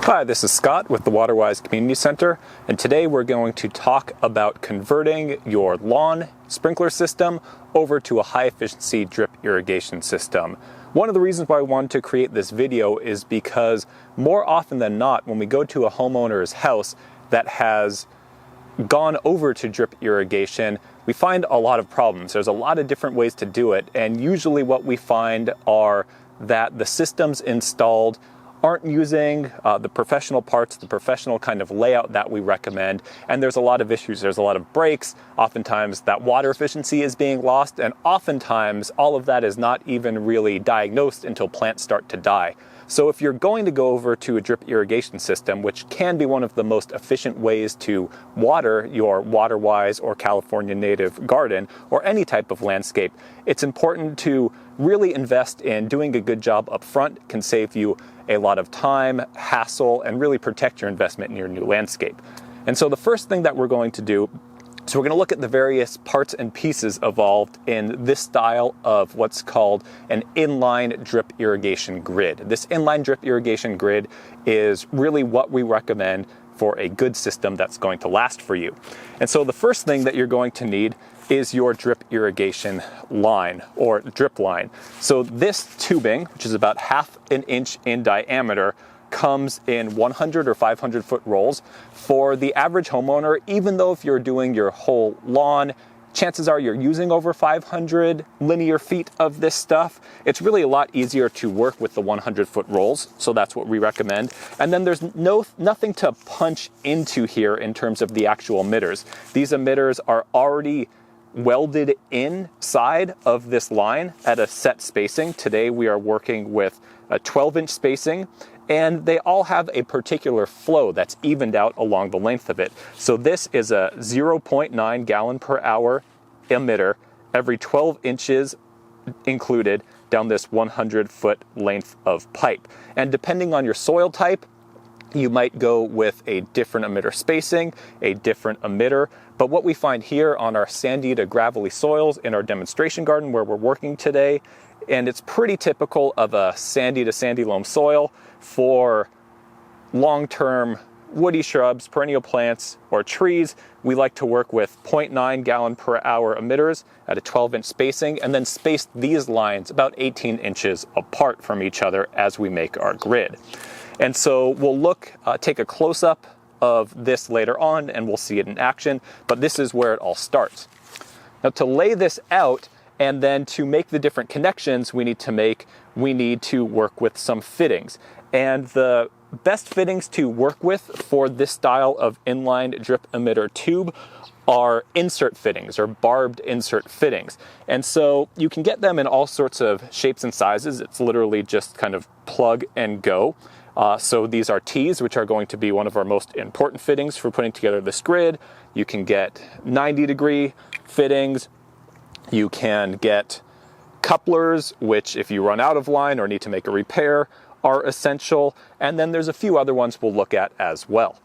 Hi, this is Scott with the WaterWise Community Center, and today we're going to talk about converting your lawn sprinkler system over to a high-efficiency drip irrigation system. One of the reasons why I wanted to create this video is because more often than not, when we go to a homeowner's house that has gone over to drip irrigation, we find a lot of problems. There's a lot of different ways to do it, and usually what we find are that the systems installed aren't using the professional parts, the professional kind of layout that we recommend, and there's a lot of issues. There's a lot of breaks. Oftentimes that water efficiency is being lost, and oftentimes all of that is not even really diagnosed until plants start to die. So if you're going to go over to a drip irrigation system, which can be one of the most efficient ways to water your WaterWise or California native garden or any type of landscape, it's important to really invest in doing a good job up front. It can save you a lot of time, hassle, and really protect your investment in your new landscape. And so the first thing that we're going to do, so we're going to look at the various parts and pieces involved in this style of what's called an inline drip irrigation grid. This inline drip irrigation grid is really what we recommend for a good system that's going to last for you. And so the first thing that you're going to need is your drip irrigation line or drip line. So this tubing, which is about 1/2 inch in diameter, comes in 100 or 500 foot rolls. For the average homeowner, even though if you're doing your whole lawn, chances are you're using over 500 linear feet of this stuff, it's really a lot easier to work with the 100-foot rolls, so that's what we recommend. And then there's nothing to punch into here in terms of the actual emitters. These emitters are already welded inside of this line at a set spacing. Today we are working with a 12-inch spacing, and they all have a particular flow that's evened out along the length of it. So this is a 0.9 gallon per hour emitter every 12 inches included down this 100-foot length of pipe. And depending on your soil type, you might go with a different emitter spacing, a different emitter. But what we find here on our sandy to gravelly soils in our demonstration garden where we're working today, and it's pretty typical of a sandy to sandy loam soil for long-term woody shrubs, perennial plants, or trees, we like to work with 0.9 gallon per hour emitters at a 12-inch spacing, and then space these lines about 18 inches apart from each other as we make our grid. And so we'll take a close-up of this later on, and we'll see it in action, but this is where it all starts. Now, to lay this out and then to make the different connections we need to work with some fittings. And the best fittings to work with for this style of inline drip emitter tube are insert fittings or barbed insert fittings. And so you can get them in all sorts of shapes and sizes. It's literally just kind of plug and go. So these are T's, which are going to be one of our most important fittings for putting together this grid. You can get 90-degree fittings. You can get couplers, which if you run out of line or need to make a repair, are essential. And then there's a few other ones we'll look at as well.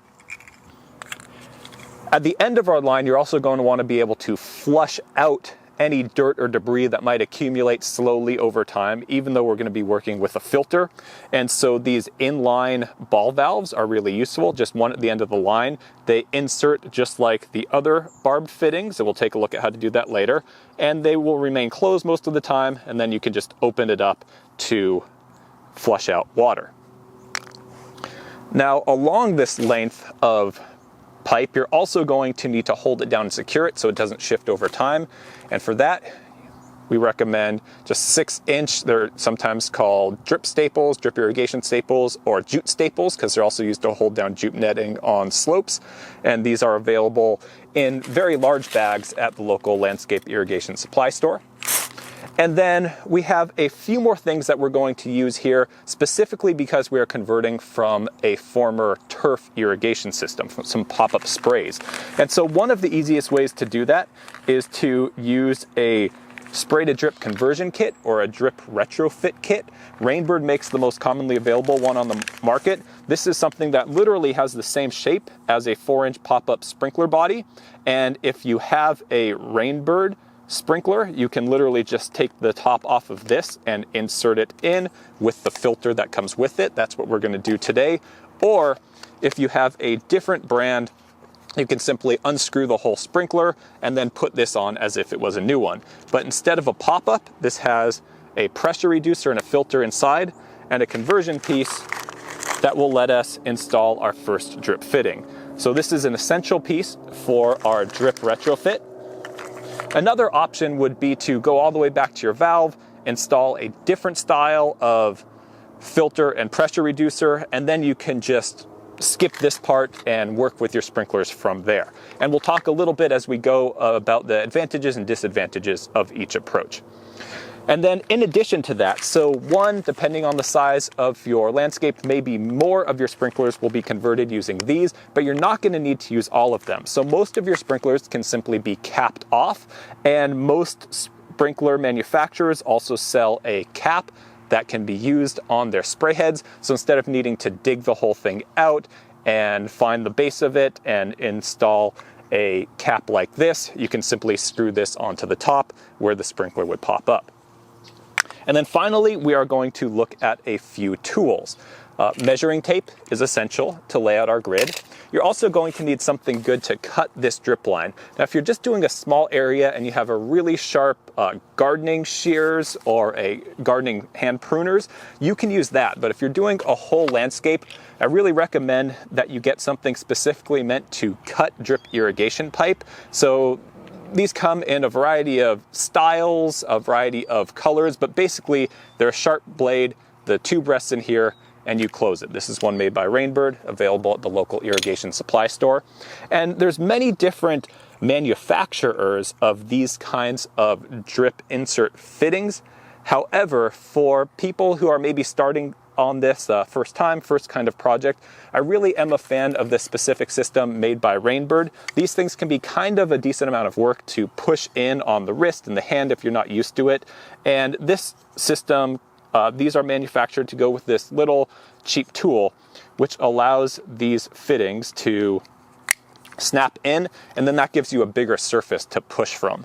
At the end of our line, you're also going to want to be able to flush out any dirt or debris that might accumulate slowly over time, even though we're going to be working with a filter. And so these inline ball valves are really useful, just one at the end of the line. They insert just like the other barbed fittings, and we'll take a look at how to do that later. And they will remain closed most of the time, and then you can just open it up to flush out water. Now, along this length of pipe, you're also going to need to hold it down and secure it so it doesn't shift over time. And for that, we recommend just 6-inch, they're sometimes called drip staples, drip irrigation staples, or jute staples, because they're also used to hold down jute netting on slopes. And these are available in very large bags at the local landscape irrigation supply store. And then we have a few more things that we're going to use here, specifically because we are converting from a former turf irrigation system, from some pop-up sprays. And so one of the easiest ways to do that is to use a spray to drip conversion kit or a drip retrofit kit. Rainbird makes the most commonly available one on the market. This is something that literally has the same shape as a 4-inch pop-up sprinkler body. And if you have a Rainbird sprinkler, you can literally just take the top off of this and insert it in with the filter that comes with it. That's what we're going to do today. Or if you have a different brand, you can simply unscrew the whole sprinkler and then put this on as if it was a new one. But instead of a pop-up, this has a pressure reducer and a filter inside and a conversion piece that will let us install our first drip fitting. So this is an essential piece for our drip retrofit. Another option would be to go all the way back to your valve, install a different style of filter and pressure reducer, and then you can just skip this part and work with your sprinklers from there. And we'll talk a little bit as we go about the advantages and disadvantages of each approach. And then in addition to that, so one, depending on the size of your landscape, maybe more of your sprinklers will be converted using these, but you're not going to need to use all of them. So most of your sprinklers can simply be capped off, and most sprinkler manufacturers also sell a cap that can be used on their spray heads. So instead of needing to dig the whole thing out and find the base of it and install a cap like this, you can simply screw this onto the top where the sprinkler would pop up. And then finally, we are going to look at a few tools. Measuring tape is essential to lay out our grid. You're also going to need something good to cut this drip line. Now, if you're just doing a small area and you have a really sharp gardening shears or a gardening hand pruners, you can use that. But if you're doing a whole landscape, I really recommend that you get something specifically meant to cut drip irrigation pipe. So these come in a variety of styles, a variety of colors, but basically they're a sharp blade, the tube rests in here, and you close it. This is one made by Rainbird, available at the local irrigation supply store. And there's many different manufacturers of these kinds of drip insert fittings. However, for people who are maybe starting on this first kind of project, I really am a fan of this specific system made by Rainbird. These things can be kind of a decent amount of work to push in on the wrist and the hand if you're not used to it. And this system, these are manufactured to go with this little cheap tool, which allows these fittings to snap in, and then that gives you a bigger surface to push from.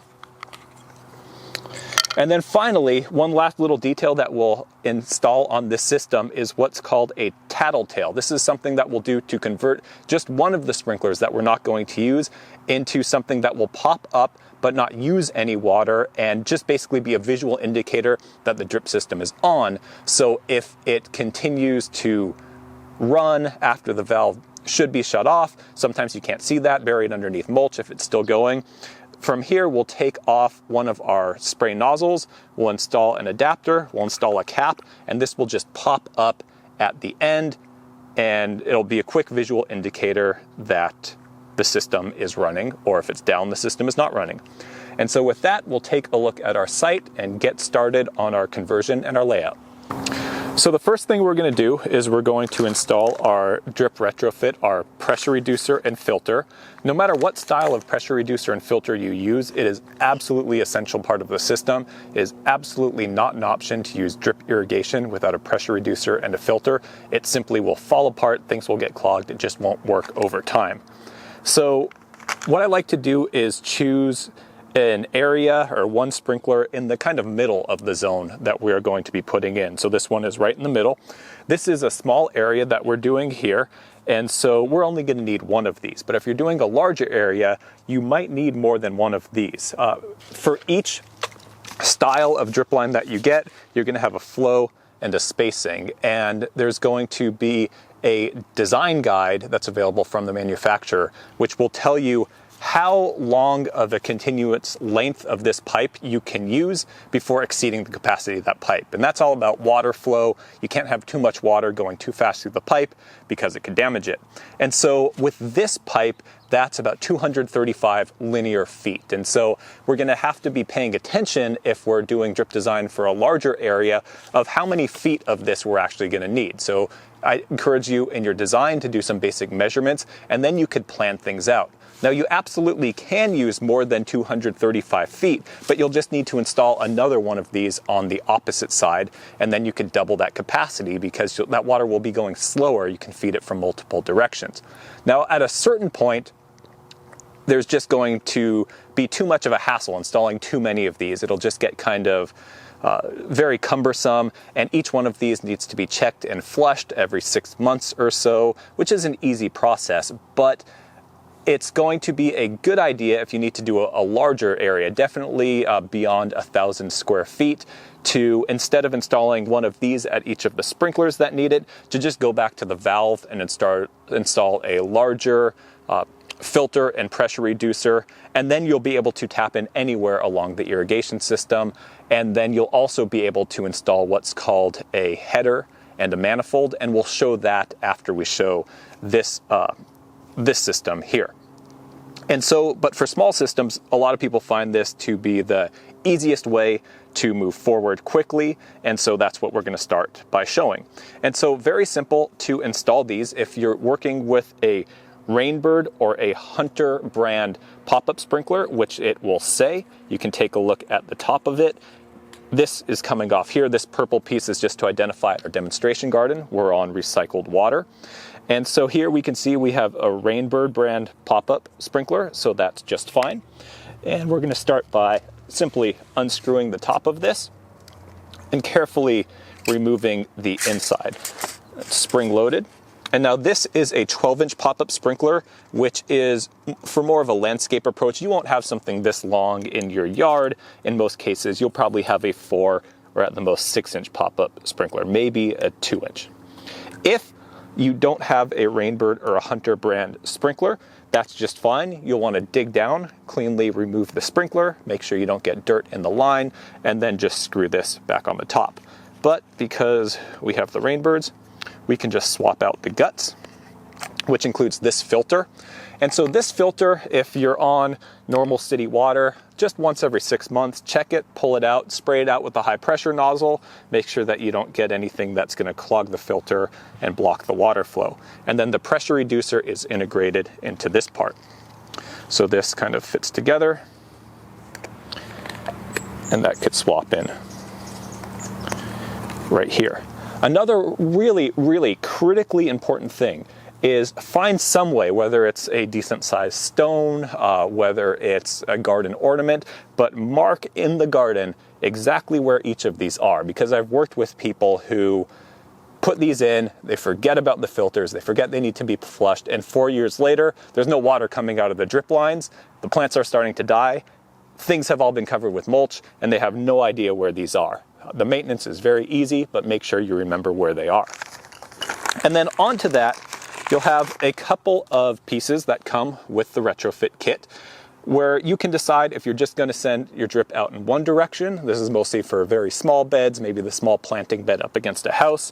And then finally, one last little detail that we'll install on this system is what's called a tattletale. This is something that we'll do to convert just one of the sprinklers that we're not going to use into something that will pop up but not use any water and just basically be a visual indicator that the drip system is on. So if it continues to run after the valve should be shut off, sometimes you can't see that buried underneath mulch if it's still going. From here, we'll take off one of our spray nozzles, we'll install an adapter, we'll install a cap, and this will just pop up at the end, and it'll be a quick visual indicator that the system is running, or if it's down, the system is not running. And so with that, we'll take a look at our site and get started on our conversion and our layout. So the first thing we're going to do is we're going to install our drip retrofit, our pressure reducer and filter. No matter what style of pressure reducer and filter you use, it is absolutely essential part of the system. It is absolutely not an option to use drip irrigation without a pressure reducer and a filter. It simply will fall apart, things will get clogged, it just won't work over time. So what I like to do is choose an area or one sprinkler in the kind of middle of the zone that we're going to be putting in. So this one is right in the middle. This is a small area that we're doing here, and so we're only going to need one of these. But if you're doing a larger area, you might need more than one of these. For each style of drip line that you get, you're going to have a flow and a spacing, and there's going to be a design guide that's available from the manufacturer, which will tell you how long of a continuous length of this pipe you can use before exceeding the capacity of that pipe. And that's all about water flow. You can't have too much water going too fast through the pipe because it could damage it. And so with this pipe, that's about 235 linear feet. And so we're going to have to be paying attention if we're doing drip design for a larger area of how many feet of this we're actually going to need. So I encourage you in your design to do some basic measurements, and then you could plan things out. Now, you absolutely can use more than 235 feet, but you'll just need to install another one of these on the opposite side, and then you can double that capacity because that water will be going slower. You can feed it from multiple directions. Now, at a certain point, there's just going to be too much of a hassle installing too many of these. It'll just get kind of very cumbersome, and each one of these needs to be checked and flushed every 6 months or so, which is an easy process, but it's going to be a good idea if you need to do a larger area, definitely beyond 1,000 square feet, to, instead of installing one of these at each of the sprinklers that need it, to just go back to the valve and install a larger filter and pressure reducer, and then you'll be able to tap in anywhere along the irrigation system. And then you'll also be able to install what's called a header and a manifold, and we'll show that after we show this system here. And so, but for small systems, a lot of people find this to be the easiest way to move forward quickly, and so that's what we're going to start by showing. And so, very simple to install these. If you're working with a Rainbird or a Hunter brand pop-up sprinkler, which it will say, you can take a look at the top of it. This is coming off here. This purple piece is just to identify our demonstration garden. We're on recycled water. And so here we can see we have a Rainbird brand pop-up sprinkler, so that's just fine. And we're going to start by simply unscrewing the top of this and carefully removing the inside. It's spring-loaded. And now this is a 12-inch pop-up sprinkler, which is for more of a landscape approach. You won't have something this long in your yard. In most cases, you'll probably have a 4 or at the most 6-inch pop-up sprinkler, maybe a 2-inch. If you don't have a Rainbird or a Hunter brand sprinkler, that's just fine. You'll want to dig down, cleanly remove the sprinkler, make sure you don't get dirt in the line, and then just screw this back on the top. But because we have the Rainbirds, we can just swap out the guts, which includes this filter. And so this filter, if you're on normal city water, just once every 6 months, check it, pull it out, spray it out with a high pressure nozzle, make sure that you don't get anything that's going to clog the filter and block the water flow. And then the pressure reducer is integrated into this part. So this kind of fits together, and that could swap in right here. Another really, really critically important thing is find some way, whether it's a decent sized stone, whether it's a garden ornament, but mark in the garden exactly where each of these are, because I've worked with people who put these in, they forget about the filters, they forget they need to be flushed, and 4 years later, there's no water coming out of the drip lines, the plants are starting to die, things have all been covered with mulch, and they have no idea where these are. The maintenance is very easy, but make sure you remember where they are. And then onto that, you'll have a couple of pieces that come with the retrofit kit where you can decide if you're just going to send your drip out in one direction. This is mostly for very small beds, maybe the small planting bed up against a house,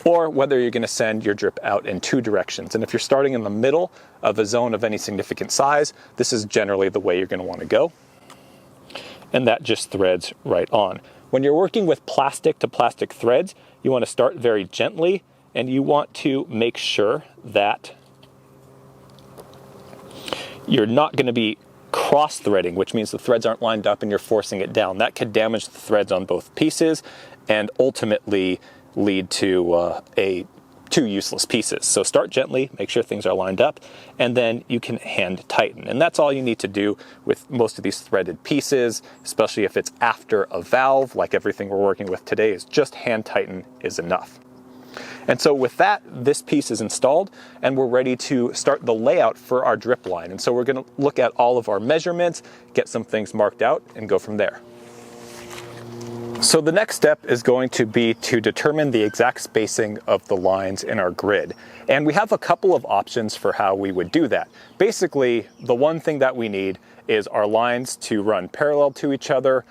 or whether you're going to send your drip out in 2 directions. And if you're starting in the middle of a zone of any significant size, this is generally the way you're going to want to go. And that just threads right on. When you're working with plastic to plastic threads, you want to start very gently, and you want to make sure that you're not going to be cross-threading, which means the threads aren't lined up and you're forcing it down. That could damage the threads on both pieces and ultimately lead to 2 useless pieces. So start gently, make sure things are lined up, and then you can hand tighten. And that's all you need to do with most of these threaded pieces, especially if it's after a valve, like everything we're working with today, is just hand tighten is enough. And so with that, this piece is installed, and we're ready to start the layout for our drip line. And so we're going to look at all of our measurements, get some things marked out, and go from there. So the next step is going to be to determine the exact spacing of the lines in our grid. And we have a couple of options for how we would do that. Basically, the one thing that we need is our lines to run parallel to each other,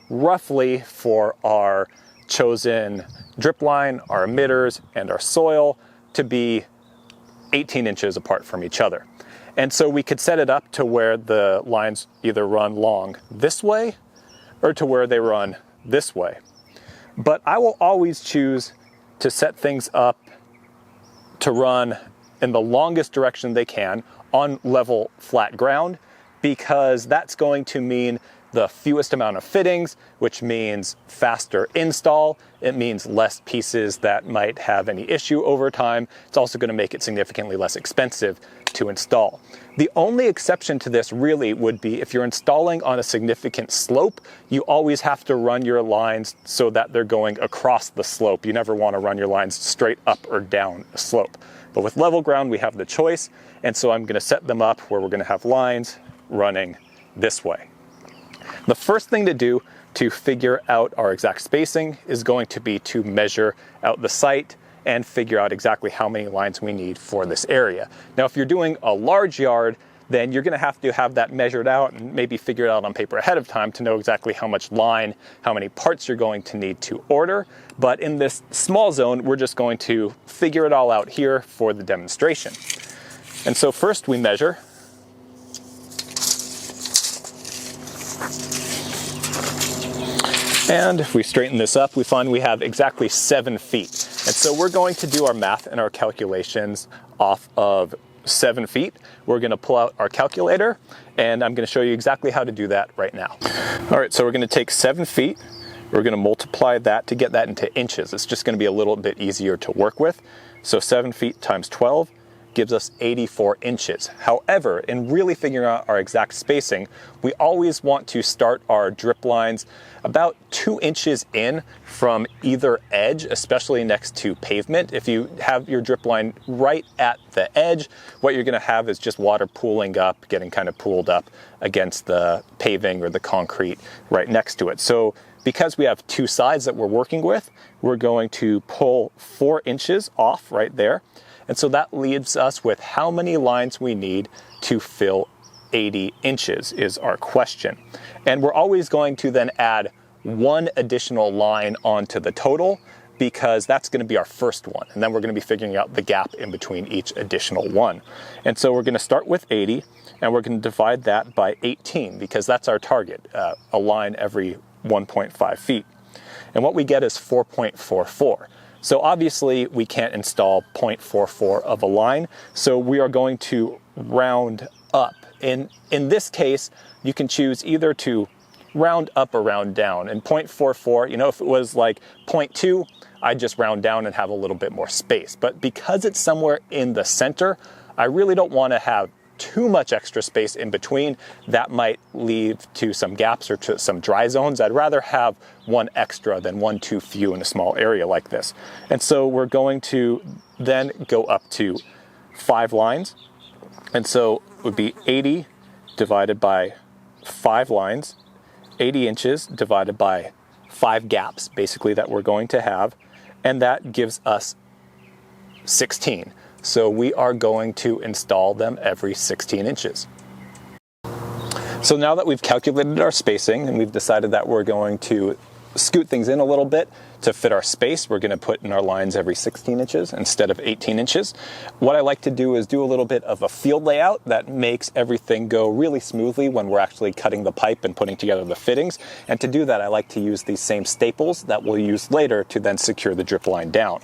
roughly for our chosen drip line, our emitters, and our soil to be 18 inches apart from each other. And so we could set it up to where the lines either run long this way or to where they run this way. But I will always choose to set things up to run in the longest direction they can on level flat ground, because that's going to mean the fewest amount of fittings, which means faster install. It means less pieces that might have any issue over time. It's also going to make it significantly less expensive to install. The only exception to this really would be if you're installing on a significant slope, you always have to run your lines so that they're going across the slope. You never want to run your lines straight up or down a slope. But with level ground, we have the choice. And so I'm going to set them up where we're going to have lines running this way. The first thing to do to figure out our exact spacing is going to be to measure out the site and figure out exactly how many lines we need for this area. Now, if you're doing a large yard, then you're going to have that measured out and maybe figure it out on paper ahead of time to know exactly how much line, how many parts you're going to need to order. But in this small zone, we're just going to figure it all out here for the demonstration. And so first we measure. And if we straighten this up, we find we have exactly 7 feet. And so we're going to do our math and our calculations off of 7 feet. We're going to pull out our calculator, and I'm going to show you exactly how to do that right now. All right, so we're going to take 7 feet. We're going to multiply that to get that into inches. It's just going to be a little bit easier to work with. So 7 feet times 12 gives us 84 inches. However, in really figuring out our exact spacing, we always want to start our drip lines about 2 inches in from either edge, especially next to pavement. If you have your drip line right at the edge, what you're going to have is just water pooling up, getting kind of pooled up against the paving or the concrete right next to it. So because we have 2 sides that we're working with, we're going to pull 4 inches off right there. And so that leaves us with how many lines we need to fill 80 inches is our question. And we're always going to then add 1 additional line onto the total because that's going to be our first one. And then we're going to be figuring out the gap in between each additional one. And so we're going to start with 80 and we're going to divide that by 18 because that's our target, a line every 1.5 feet. And what we get is 4.44. So obviously we can't install 0.44 of a line, so we are going to round up. In this case, you can choose either to round up or round down. And 0.44, if it was like 0.2, I'd just round down and have a little bit more space. But because it's somewhere in the center, I really don't want to have too much extra space in between. That might lead to some gaps or to some dry zones. I'd rather have 1 extra than 1 too few in a small area like this. And so we're going to then go up to 5 lines. And so it would be 80 divided by 5 lines, 80 inches divided by 5 gaps, basically, that we're going to have. And that gives us 16. So we are going to install them every 16 inches. So now that we've calculated our spacing and we've decided that we're going to scoot things in a little bit to fit our space, we're going to put in our lines every 16 inches instead of 18 inches. What I like to do is do a little bit of a field layout that makes everything go really smoothly when we're actually cutting the pipe and putting together the fittings. And to do that, I like to use these same staples that we'll use later to then secure the drip line down.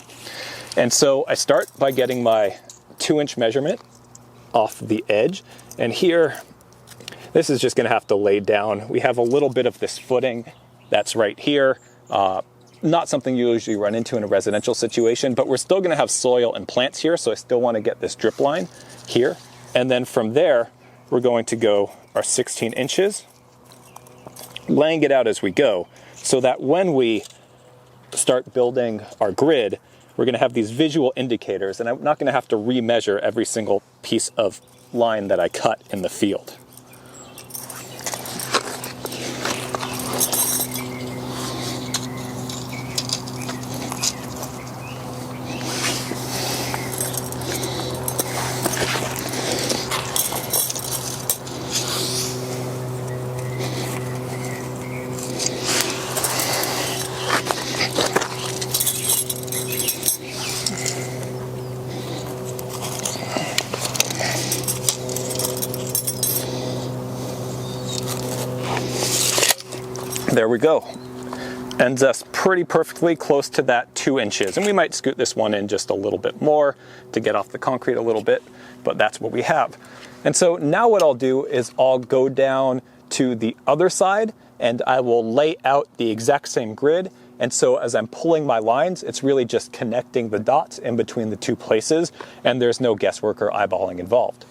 And so I start by getting my 2-inch measurement off the edge. And here, this is just going to have to lay down. We have a little bit of this footing that's right here. Not something you usually run into in a residential situation, but we're still going to have soil and plants here. So I still want to get this drip line here. And then from there, we're going to go our 16 inches, laying it out as we go, so that when we start building our grid, we're going to have these visual indicators, and I'm not going to have to remeasure every single piece of line that I cut in the field. There we go. Ends us pretty perfectly close to that 2 inches. And we might scoot this one in just a little bit more to get off the concrete a little bit, but that's what we have. And so now what I'll do is I'll go down to the other side, and I will lay out the exact same grid. And so as I'm pulling my lines, it's really just connecting the dots in between the two places, and there's no guesswork or eyeballing involved.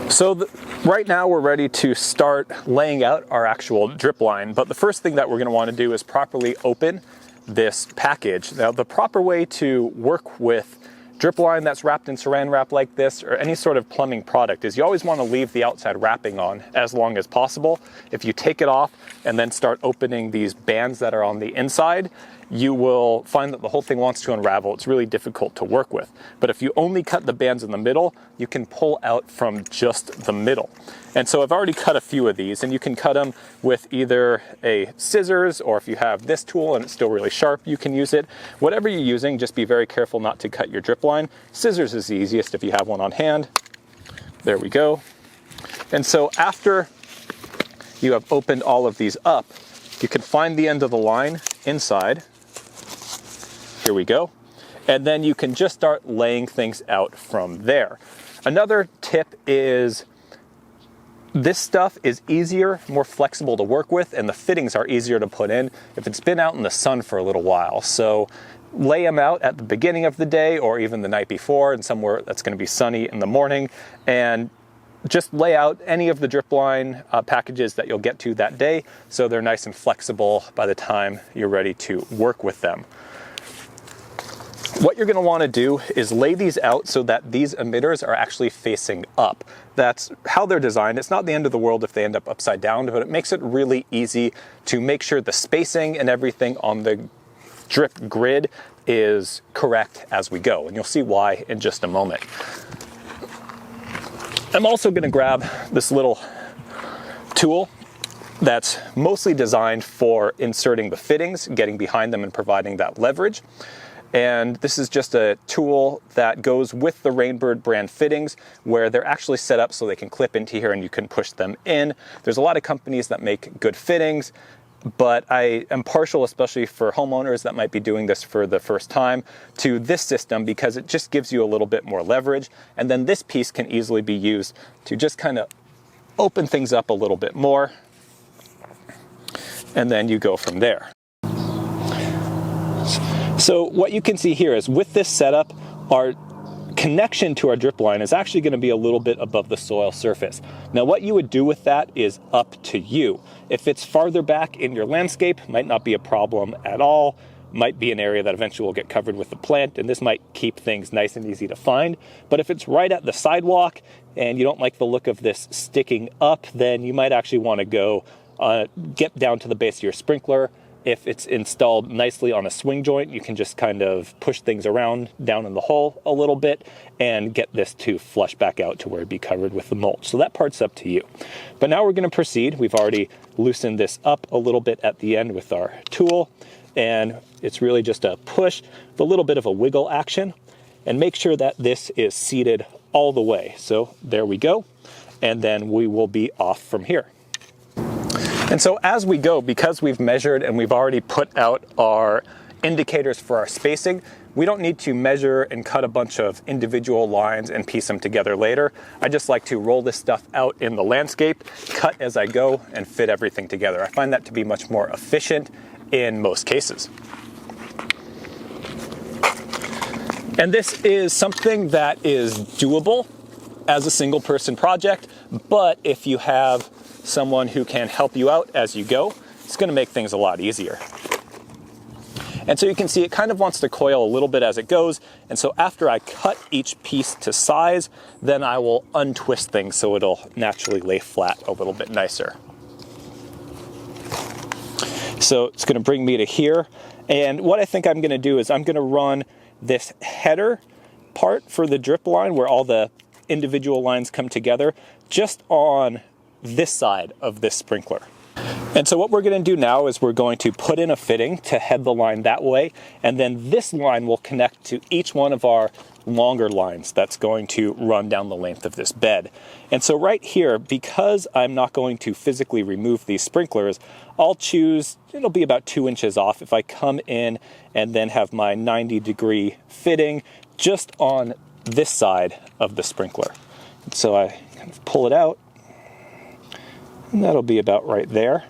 So right now we're ready to start laying out our actual drip line, but the first thing that we're going to want to do is properly open this package. Now, the proper way to work with drip line that's wrapped in saran wrap like this, or any sort of plumbing product, is you always want to leave the outside wrapping on as long as possible. If you take it off and then start opening these bands that are on the inside, you will find that the whole thing wants to unravel. It's really difficult to work with. But if you only cut the bands in the middle, you can pull out from just the middle. And so I've already cut a few of these, and you can cut them with either a scissors, or if you have this tool and it's still really sharp, you can use it. Whatever you're using, just be very careful not to cut your drip line. Scissors is the easiest if you have one on hand. There we go. And so after you have opened all of these up, you can find the end of the line inside. Here we go. And then you can just start laying things out from there. Another tip is this stuff is easier, more flexible to work with, and the fittings are easier to put in if it's been out in the sun for a little while. So lay them out at the beginning of the day or even the night before, and somewhere that's going to be sunny in the morning, and just lay out any of the drip line packages that you'll get to that day, so they're nice and flexible by the time you're ready to work with them. What you're going to want to do is lay these out so that these emitters are actually facing up. That's how they're designed. It's not the end of the world if they end up upside down, but it makes it really easy to make sure the spacing and everything on the drip grid is correct as we go. And you'll see why in just a moment. I'm also going to grab this little tool that's mostly designed for inserting the fittings, getting behind them and providing that leverage. And this is just a tool that goes with the Rainbird brand fittings, where they're actually set up so they can clip into here and you can push them in. There's a lot of companies that make good fittings, but I am partial, especially for homeowners that might be doing this for the first time, to this system because it just gives you a little bit more leverage. And then this piece can easily be used to just kind of open things up a little bit more. And then you go from there. So what you can see here is with this setup, our connection to our drip line is actually going to be a little bit above the soil surface. Now what you would do with that is up to you. If it's farther back in your landscape, might not be a problem at all. Might be an area that eventually will get covered with the plant, and this might keep things nice and easy to find. But if it's right at the sidewalk and you don't like the look of this sticking up, then you might actually want to go get down to the base of your sprinkler. If it's installed nicely on a swing joint, you can just kind of push things around down in the hole a little bit and get this to flush back out to where it'd be covered with the mulch. So that part's up to you. But now we're going to proceed. We've already loosened this up a little bit at the end with our tool, and it's really just a push with a little bit of a wiggle action, and make sure that this is seated all the way. So there we go. And then we will be off from here. And so as we go, because we've measured and we've already put out our indicators for our spacing, we don't need to measure and cut a bunch of individual lines and piece them together later. I just like to roll this stuff out in the landscape, cut as I go, and fit everything together. I find that to be much more efficient in most cases. And this is something that is doable as a single person project, but if you have someone who can help you out as you go, it's going to make things a lot easier. And so you can see it kind of wants to coil a little bit as it goes, and so after I cut each piece to size, then I will untwist things so it'll naturally lay flat a little bit nicer. So it's going to bring me to here, and what I think I'm going to do is I'm going to run this header part for the drip line where all the individual lines come together just on this side of this sprinkler. And so what we're going to do now is we're going to put in a fitting to head the line that way, and then this line will connect to each one of our longer lines that's going to run down the length of this bed. And so right here, because I'm not going to physically remove these sprinklers, I'll choose, it'll be about 2 inches off if I come in and then have my 90-degree fitting just on this side of the sprinkler. And so I kind of pull it out, and that'll be about right there.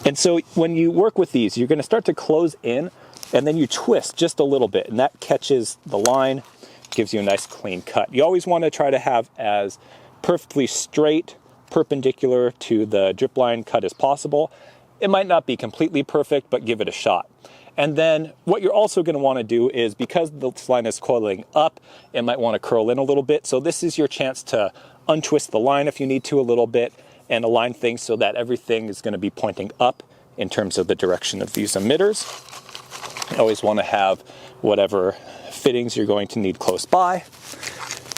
And so when you work with these, you're going to start to close in, and then you twist just a little bit, and that catches the line, gives you a nice clean cut. You always want to try to have as perfectly straight, perpendicular to the drip line cut as possible. It might not be completely perfect, but give it a shot. And then what you're also going to want to do is, because this line is coiling up, it might want to curl in a little bit. So this is your chance to untwist the line if you need to a little bit, and align things so that everything is going to be pointing up in terms of the direction of these emitters. You always want to have whatever fittings you're going to need close by,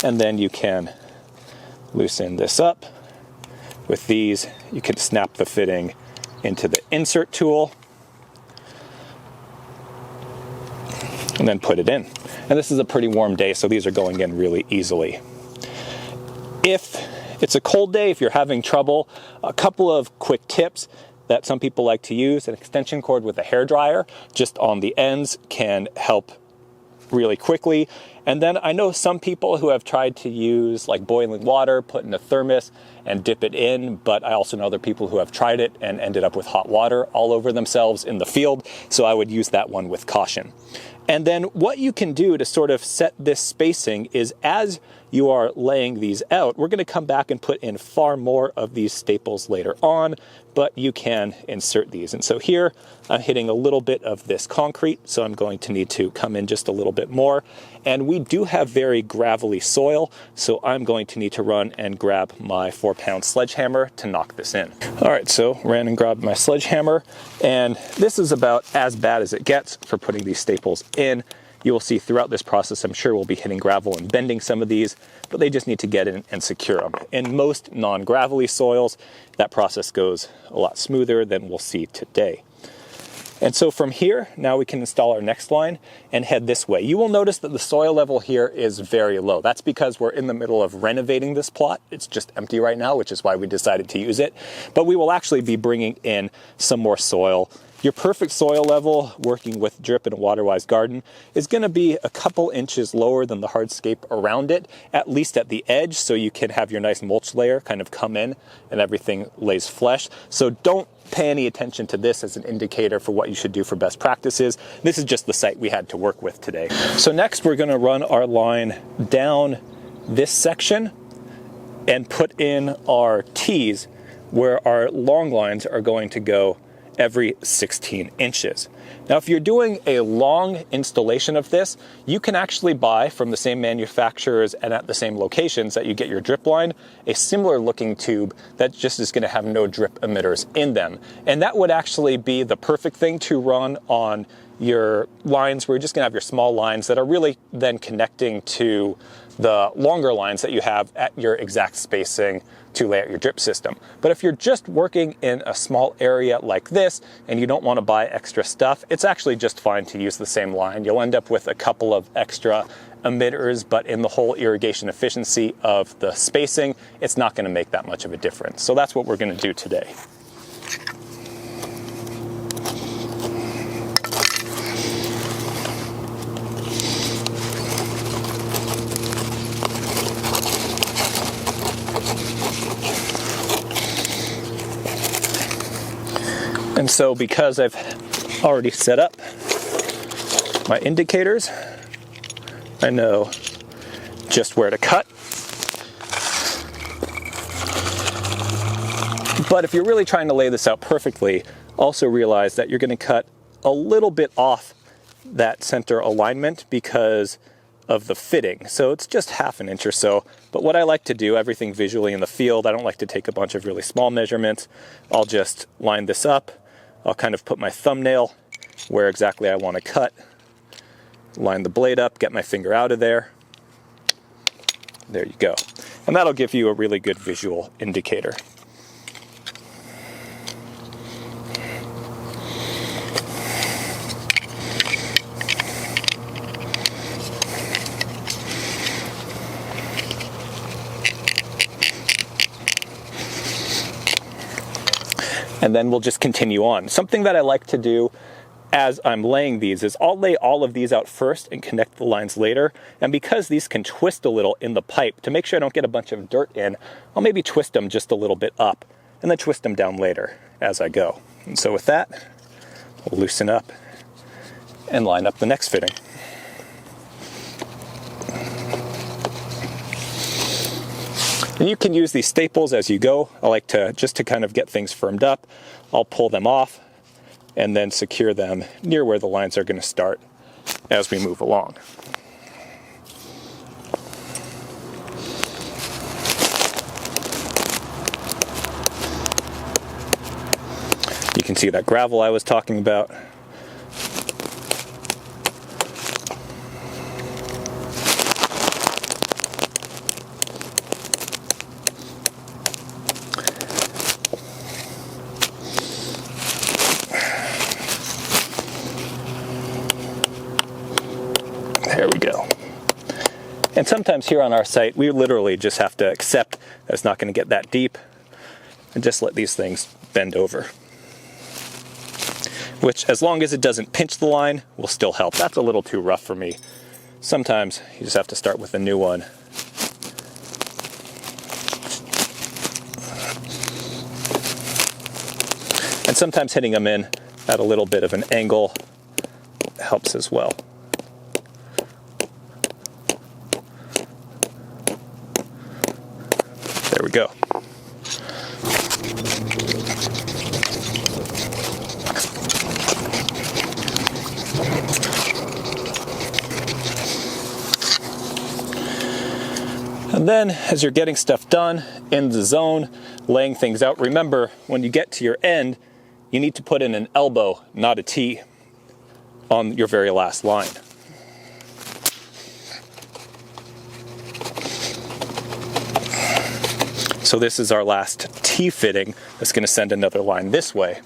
and then you can loosen this up. With these, you can snap the fitting into the insert tool and then put it in. And this is a pretty warm day, so these are going in really easily. If it's a cold day, if you're having trouble, a couple of quick tips that some people like to use. An extension cord with a hairdryer just on the ends can help really quickly. And then I know some people who have tried to use like boiling water, put in a thermos and dip it in, but I also know other people who have tried it and ended up with hot water all over themselves in the field, so I would use that one with caution. And then what you can do to sort of set this spacing is, as you are laying these out, we're going to come back and put in far more of these staples later on, but you can insert these. And so here I'm hitting a little bit of this concrete, so I'm going to need to come in just a little bit more. And we do have very gravelly soil, so I'm going to need to run and grab my 4-pound sledgehammer to knock this in. All right, so ran and grabbed my sledgehammer, and this is about as bad as it gets for putting these staples in. You will see throughout this process, I'm sure we'll be hitting gravel and bending some of these, but they just need to get in and secure them. In most non-gravelly soils, that process goes a lot smoother than we'll see today. And so from here, now we can install our next line and head this way. You will notice that the soil level here is very low. That's because we're in the middle of renovating this plot. It's just empty right now, which is why we decided to use it. But we will actually be bringing in some more soil. Your perfect soil level working with drip in a water-wise garden is going to be a couple inches lower than the hardscape around it, at least at the edge, so you can have your nice mulch layer kind of come in and everything lays flush. So don't pay any attention to this as an indicator for what you should do for best practices. This is just the site we had to work with today. So next we're going to run our line down this section and put in our T's where our long lines are going to go every 16 inches. Now, if you're doing a long installation of this, you can actually buy from the same manufacturers and at the same locations that you get your drip line, a similar looking tube that just is going to have no drip emitters in them. And that would actually be the perfect thing to run on your lines where you're just going to have your small lines that are really then connecting to the longer lines that you have at your exact spacing to lay out your drip system. But if you're just working in a small area like this and you don't want to buy extra stuff, it's actually just fine to use the same line. You'll end up with a couple of extra emitters, but in the whole irrigation efficiency of the spacing, it's not going to make that much of a difference. So that's what we're going to do today. And so because I've already set up my indicators, I know just where to cut. But if you're really trying to lay this out perfectly, also realize that you're going to cut a little bit off that center alignment because of the fitting. So it's just 1/2 inch or so. But what I like to do, everything visually in the field, I don't like to take a bunch of really small measurements. I'll just line this up. I'll kind of put my thumbnail where exactly I want to cut, line the blade up, get my finger out of there. There you go. And that'll give you a really good visual indicator. And then we'll just continue on. Something that I like to do as I'm laying these is I'll lay all of these out first and connect the lines later. And because these can twist a little in the pipe, to make sure I don't get a bunch of dirt in, I'll maybe twist them just a little bit up and then twist them down later as I go. And so with that, we'll loosen up and line up the next fitting. And you can use these staples as you go. I like to, just to kind of get things firmed up, I'll pull them off and then secure them near where the lines are going to start as we move along. You can see that gravel I was talking about. There we go. And sometimes here on our site, we literally just have to accept that it's not going to get that deep and just let these things bend over. Which, as long as it doesn't pinch the line, will still help. That's a little too rough for me. Sometimes you just have to start with a new one. And sometimes hitting them in at a little bit of an angle helps as well. There we go. And then, as you're getting stuff done in the zone, laying things out, remember, when you get to your end, you need to put in an elbow, not a T, on your very last line. So this is our last T fitting that's going to send another line this way.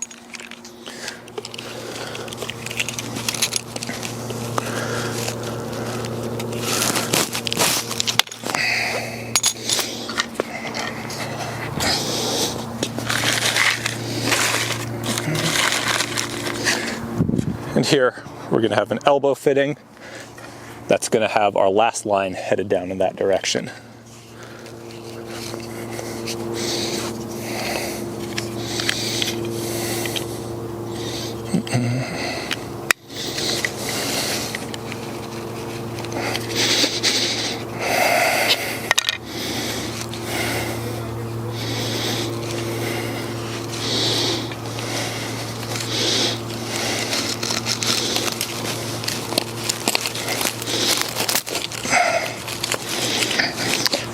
And here we're going to have an elbow fitting that's going to have our last line headed down in that direction.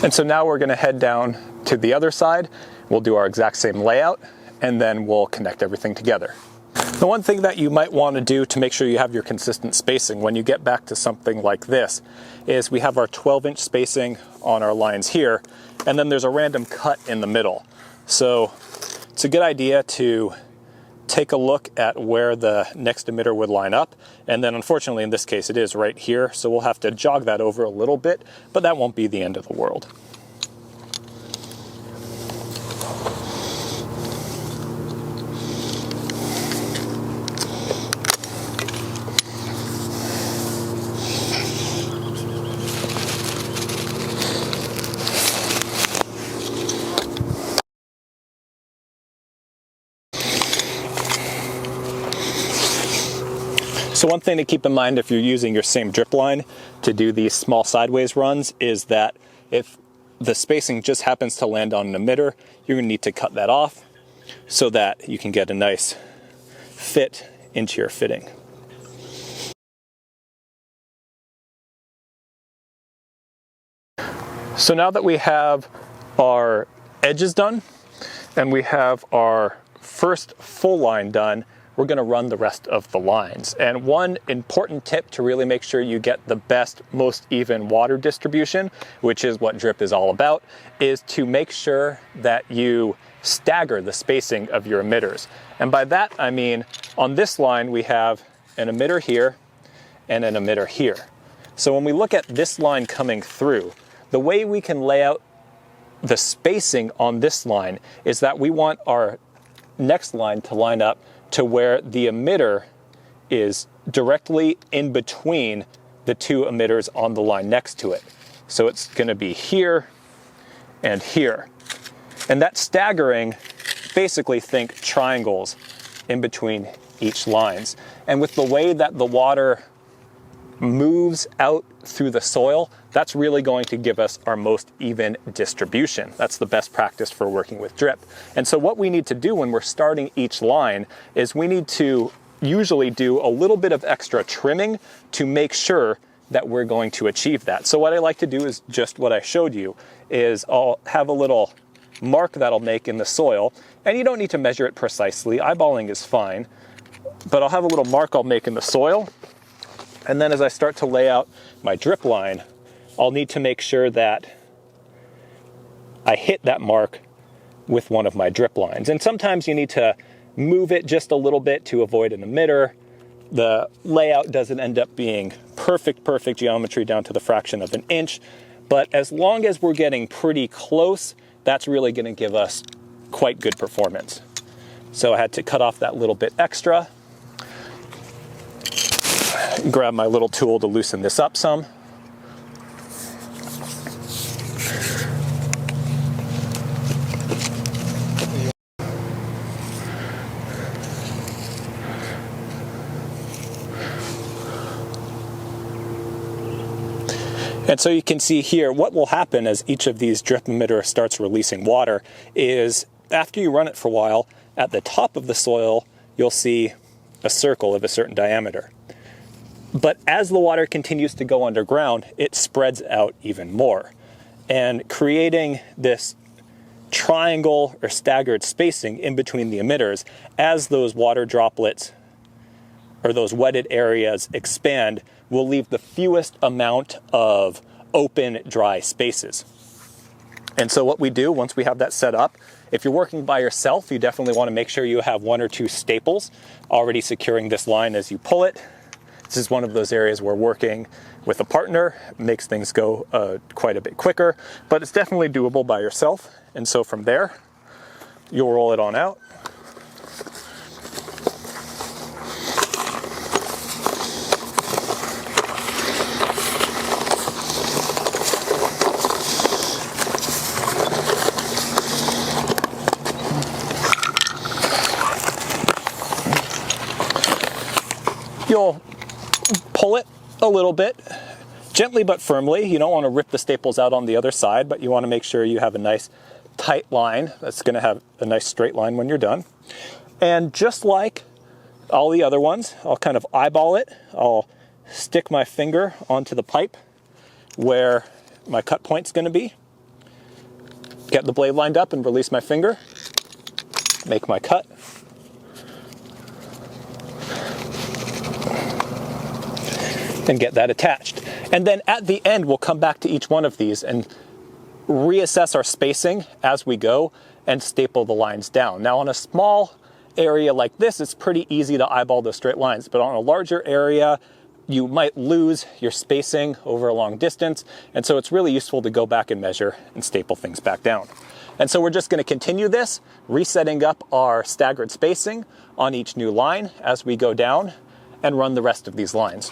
And so now we're going to head down to the other side. We'll do our exact same layout, and then we'll connect everything together. The one thing that you might want to do to make sure you have your consistent spacing when you get back to something like this is we have our 12-inch spacing on our lines here, and then there's a random cut in the middle. So it's a good idea to take a look at where the next emitter would line up, and then unfortunately in this case it is right here, so we'll have to jog that over a little bit, but that won't be the end of the world. So one thing to keep in mind if you're using your same drip line to do these small sideways runs is that if the spacing just happens to land on an emitter, you're going to need to cut that off so that you can get a nice fit into your fitting. So now that we have our edges done and we have our first full line done, we're going to run the rest of the lines. And one important tip to really make sure you get the best, most even water distribution, which is what drip is all about, is to make sure that you stagger the spacing of your emitters. And by that, I mean, on this line, we have an emitter here and an emitter here. So when we look at this line coming through, the way we can lay out the spacing on this line is that we want our next line to line up to where the emitter is directly in between the two emitters on the line next to it. So it's going to be here and here. And that staggering, basically think triangles in between each lines. And with the way that the water moves out through the soil, that's really going to give us our most even distribution. That's the best practice for working with drip. And so what we need to do when we're starting each line is we need to usually do a little bit of extra trimming to make sure that we're going to achieve that. So what I like to do is just what I showed you, is I'll have a little mark that I'll make in the soil, and you don't need to measure it precisely, eyeballing is fine, but I'll have a little mark I'll make in the soil, and then as I start to lay out my drip line, I'll need to make sure that I hit that mark with one of my drip lines. And sometimes you need to move it just a little bit to avoid an emitter. The layout doesn't end up being perfect geometry down to the fraction of an inch, but as long as we're getting pretty close, that's really going to give us quite good performance. So I had to cut off that little bit extra. Grab my little tool to loosen this up some. And so you can see here, what will happen as each of these drip emitters starts releasing water is after you run it for a while, at the top of the soil, you'll see a circle of a certain diameter. But as the water continues to go underground, it spreads out even more. And creating this triangle or staggered spacing in between the emitters, as those water droplets or those wetted areas expand, will leave the fewest amount of open, dry spaces. And so what we do once we have that set up, if you're working by yourself, you definitely want to make sure you have 1 or 2 staples already securing this line as you pull it. This is one of those areas where working with a partner makes things go quite a bit quicker, but it's definitely doable by yourself. And so from there, you'll roll it on out. You'll pull it a little bit, gently but firmly. You don't want to rip the staples out on the other side, but you want to make sure you have a nice tight line that's going to have a nice straight line when you're done. And just like all the other ones, I'll kind of eyeball it. I'll stick my finger onto the pipe where my cut point's going to be, get the blade lined up and release my finger, make my cut. And get that attached. And then at the end, we'll come back to each one of these and reassess our spacing as we go and staple the lines down. Now on a small area like this, it's pretty easy to eyeball the straight lines, but on a larger area, you might lose your spacing over a long distance. And so it's really useful to go back and measure and staple things back down. And so we're just going to continue this, resetting up our staggered spacing on each new line as we go down and run the rest of these lines.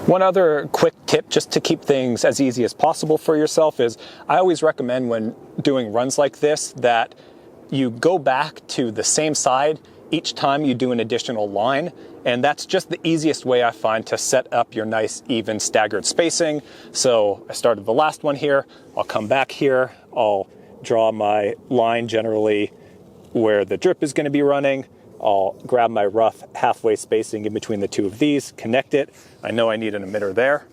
One other quick tip just to keep things as easy as possible for yourself is I always recommend when doing runs like this that you go back to the same side each time you do an additional line, and that's just the easiest way I find to set up your nice even staggered spacing. So I started the last one here, I'll come back here, I'll draw my line generally where the drip is going to be running. I'll grab my rough halfway spacing in between the two of these, connect it. I know I need an emitter there.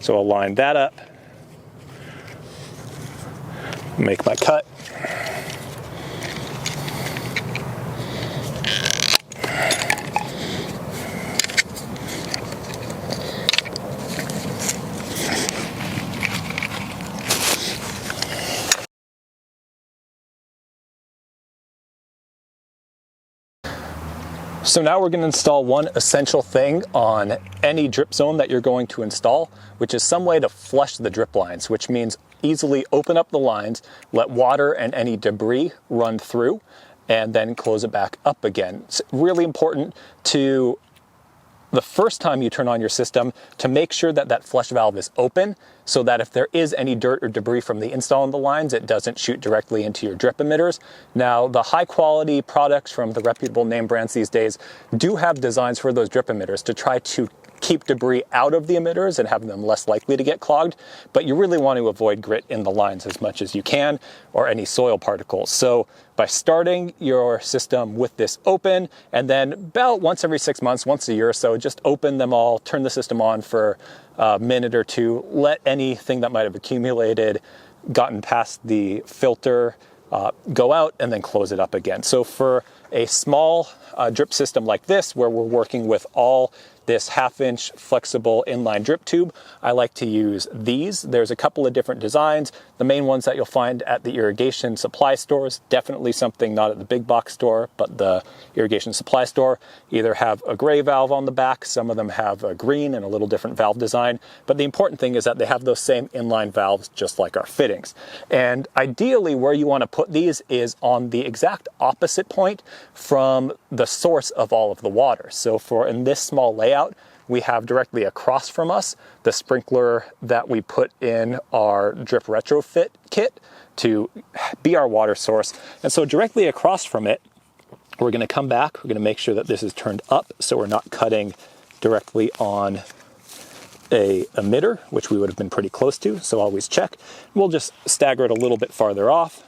So I'll line that up, make my cut. So now we're going to install one essential thing on any drip zone that you're going to install, which is some way to flush the drip lines, which means easily open up the lines, let water and any debris run through, and then close it back up again. It's really important to, the first time you turn on your system, to make sure that that flush valve is open so that if there is any dirt or debris from the install on the lines, it doesn't shoot directly into your drip emitters. Now, the high quality products from the reputable name brands these days do have designs for those drip emitters to try to keep debris out of the emitters and have them less likely to get clogged, but you really want to avoid grit in the lines as much as you can, or any soil particles. So by starting your system with this open, and then about once every 6 months, once a year or so, just open them all, turn the system on for a minute or two, let anything that might have accumulated, gotten past the filter, go out, and then close it up again. So for a small drip system like this, where we're working with all this 1/2-inch flexible inline drip tube, I like to use these. There's a couple of different designs. The main ones that you'll find at the irrigation supply stores, definitely something not at the big box store, but the irrigation supply store, either have a gray valve on the back, some of them have a green and a little different valve design. But the important thing is that they have those same inline valves just like our fittings. And ideally where you want to put these is on the exact opposite point from the source of all of the water. So for in this small layout, we have directly across from us the sprinkler that we put in our drip retrofit kit to be our water source. And so directly across from it, we're going to come back, we're going to make sure that this is turned up so we're not cutting directly on a emitter, which we would have been pretty close to, so always check. We'll just stagger it a little bit farther off.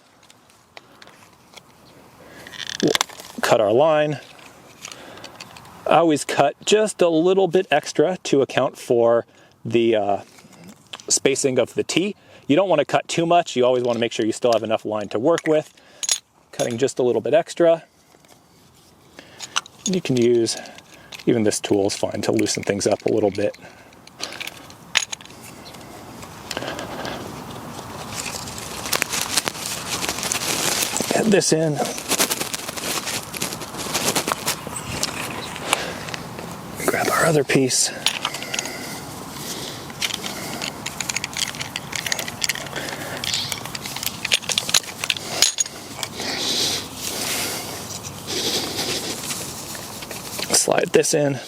We'll cut our line. I always cut just a little bit extra to account for the spacing of the T. You don't want to cut too much. You always want to make sure you still have enough line to work with. Cutting just a little bit extra. You can use, even this tool is fine to loosen things up a little bit. Get this in. Grab our other piece. Slide this in.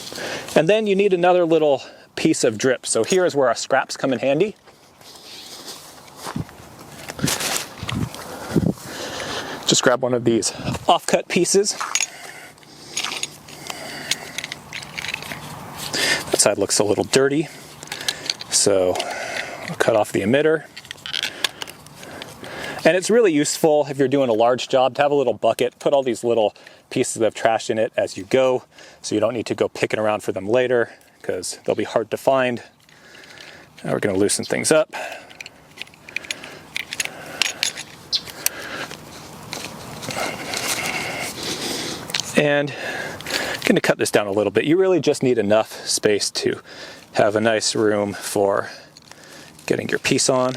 And then you need another little piece of drip. So here is where our scraps come in handy. Just grab one of these offcut pieces. Side looks a little dirty, so I'll cut off the emitter. And it's really useful if you're doing a large job to have a little bucket, put all these little pieces of trash in it as you go, so you don't need to go picking around for them later because they'll be hard to find. Now we're going to loosen things up. And going to cut this down a little bit. You really just need enough space to have a nice room for getting your piece on.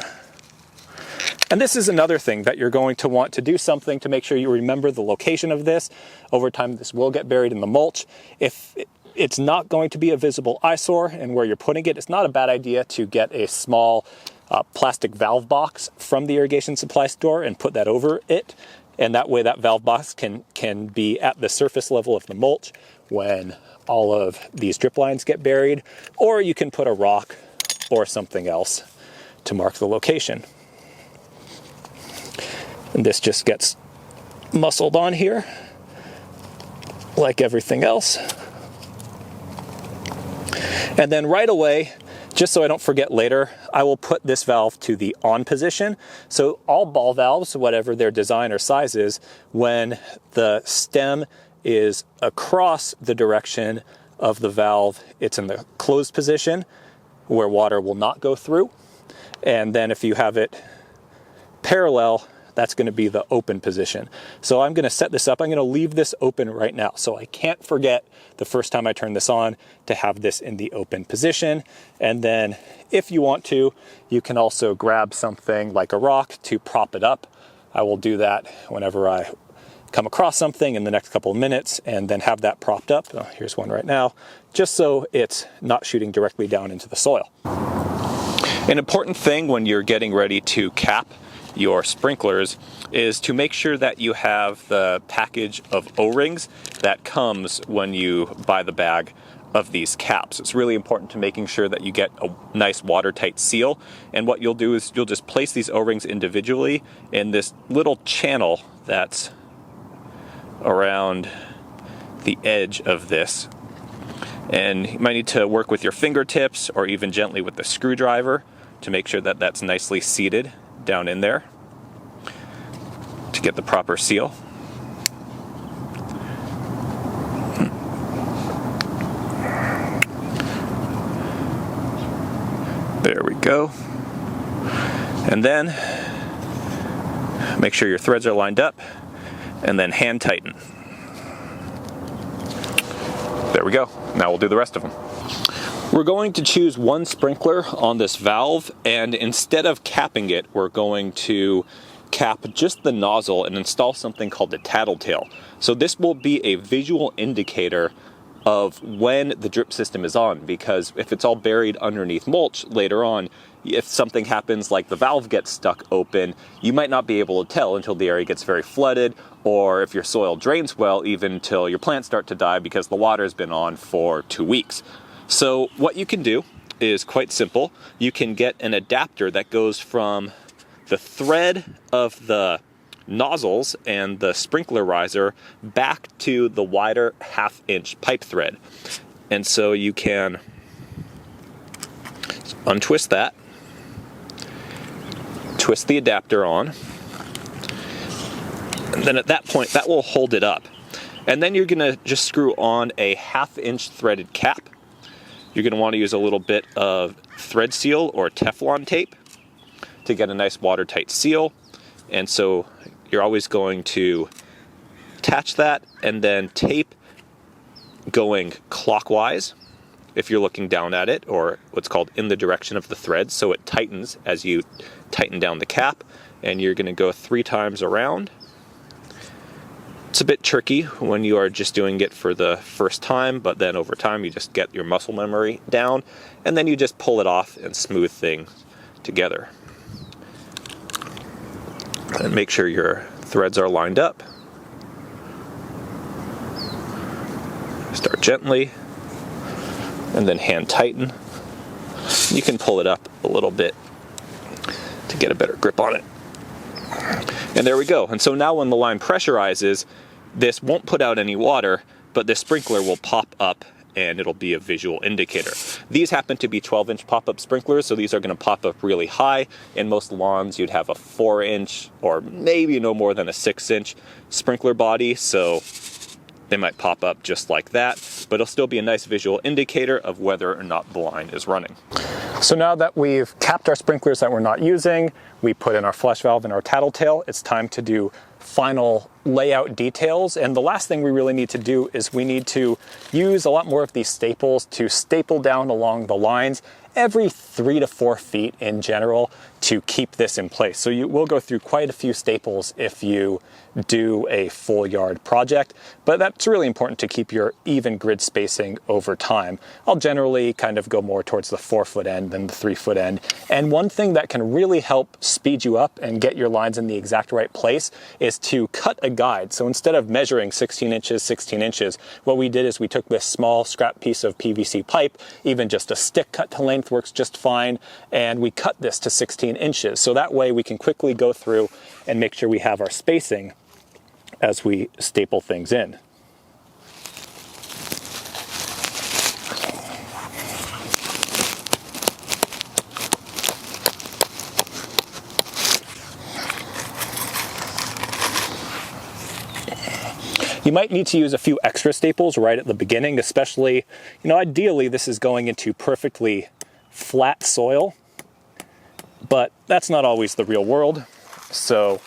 And this is another thing that you're going to want to do something to make sure you remember the location of this. Over time, this will get buried in the mulch. If it's not going to be a visible eyesore and where you're putting it, it's not a bad idea to get a small plastic valve box from the irrigation supply store and put that over it. And that way that valve box can be at the surface level of the mulch when all of these drip lines get buried, or you can put a rock or something else to mark the location. And this just gets muscled on here like everything else. And then right away, just so I don't forget later, I will put this valve to the on position. So all ball valves, whatever their design or size is, when the stem is across the direction of the valve, it's in the closed position where water will not go through. And then if you have it parallel, that's going to be the open position. So I'm going to set this up. I'm going to leave this open right now. So I can't forget the first time I turn this on to have this in the open position. And then if you want to, you can also grab something like a rock to prop it up. I will do that whenever I come across something in the next couple of minutes and then have that propped up. Oh, here's one right now, just so it's not shooting directly down into the soil. An important thing when you're getting ready to cap your sprinklers is to make sure that you have the package of O-rings that comes when you buy the bag of these caps. It's really important to making sure that you get a nice watertight seal, and what you'll do is you'll just place these O-rings individually in this little channel that's around the edge of this, and you might need to work with your fingertips or even gently with the screwdriver to make sure that that's nicely seated down in there to get the proper seal. There we go. And then make sure your threads are lined up and then hand tighten. There we go. Now we'll do the rest of them. We're going to choose one sprinkler on this valve, and instead of capping it, we're going to cap just the nozzle and install something called the tattletale. So this will be a visual indicator of when the drip system is on, because if it's all buried underneath mulch later on, if something happens like the valve gets stuck open, you might not be able to tell until the area gets very flooded, or if your soil drains well, even until your plants start to die because the water's been on for 2 weeks. So what you can do is quite simple. You can get an adapter that goes from the thread of the nozzles and the sprinkler riser back to the wider 1/2 inch pipe thread. And so you can untwist that, twist the adapter on, and then at that point that will hold it up. And then you're gonna just screw on a 1/2 inch threaded cap. You're gonna wanna use a little bit of thread seal or Teflon tape to get a nice watertight seal. And so you're always going to attach that and then tape going clockwise if you're looking down at it, or what's called in the direction of the thread, so it tightens as you tighten down the cap. And you're going to go 3 times around. It's a bit tricky when you are just doing it for the first time, but then over time you just get your muscle memory down, and then you just pull it off and smooth things together. And make sure your threads are lined up. Start gently, and then hand tighten. You can pull it up a little bit to get a better grip on it. And there we go. And so now when the line pressurizes, this won't put out any water, but this sprinkler will pop up and it'll be a visual indicator. These happen to be 12-inch pop-up sprinklers, so these are going to pop up really high. In most lawns, you'd have a 4-inch or maybe no more than a 6-inch sprinkler body, so they might pop up just like that, but it'll still be a nice visual indicator of whether or not the line is running. So now that we've capped our sprinklers that we're not using, we put in our flush valve and our tattletale, it's time to do final layout details. And the last thing we really need to do is we need to use a lot more of these staples to staple down along the lines every 3 to 4 feet in general to keep this in place. So you will go through quite a few staples if you do a full yard project, but that's really important to keep your even grid spacing over time. I'll generally kind of go more towards the 4-foot end than the 3-foot end. And one thing that can really help speed you up and get your lines in the exact right place is to cut a guide. So instead of measuring 16 inches, what we did is we took this small scrap piece of PVC pipe, even just a stick cut to length works just fine, and we cut this to 16 inches. So that way we can quickly go through and make sure we have our spacing as we staple things in. You might need to use a few extra staples right at the beginning, especially, ideally this is going into perfectly flat soil, but that's not always the real world. So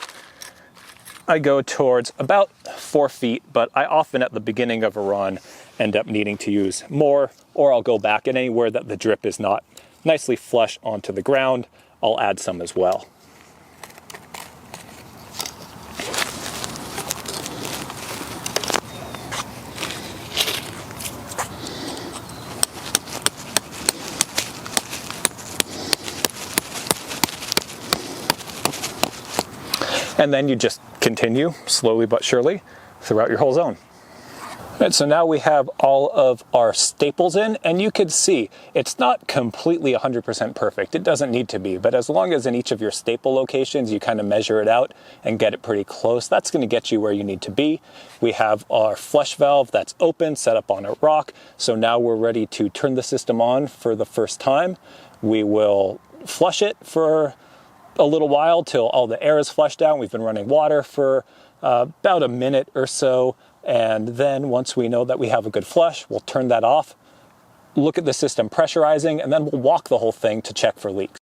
I go towards about 4 feet, but I often at the beginning of a run end up needing to use more, or I'll go back, and anywhere that the drip is not nicely flush onto the ground, I'll add some as well. And then you just continue slowly but surely throughout your whole zone. And so now we have all of our staples in, and you can see it's not completely 100% perfect. It doesn't need to be, but as long as in each of your staple locations you kind of measure it out and get it pretty close, that's going to get you where you need to be. We have our flush valve that's open, set up on a rock, so now we're ready to turn the system on for the first time. We will flush it for a little while till all the air is flushed out. We've been running water for about a minute or so. And then once we know that we have a good flush, we'll turn that off, look at the system pressurizing, and then we'll walk the whole thing to check for leaks.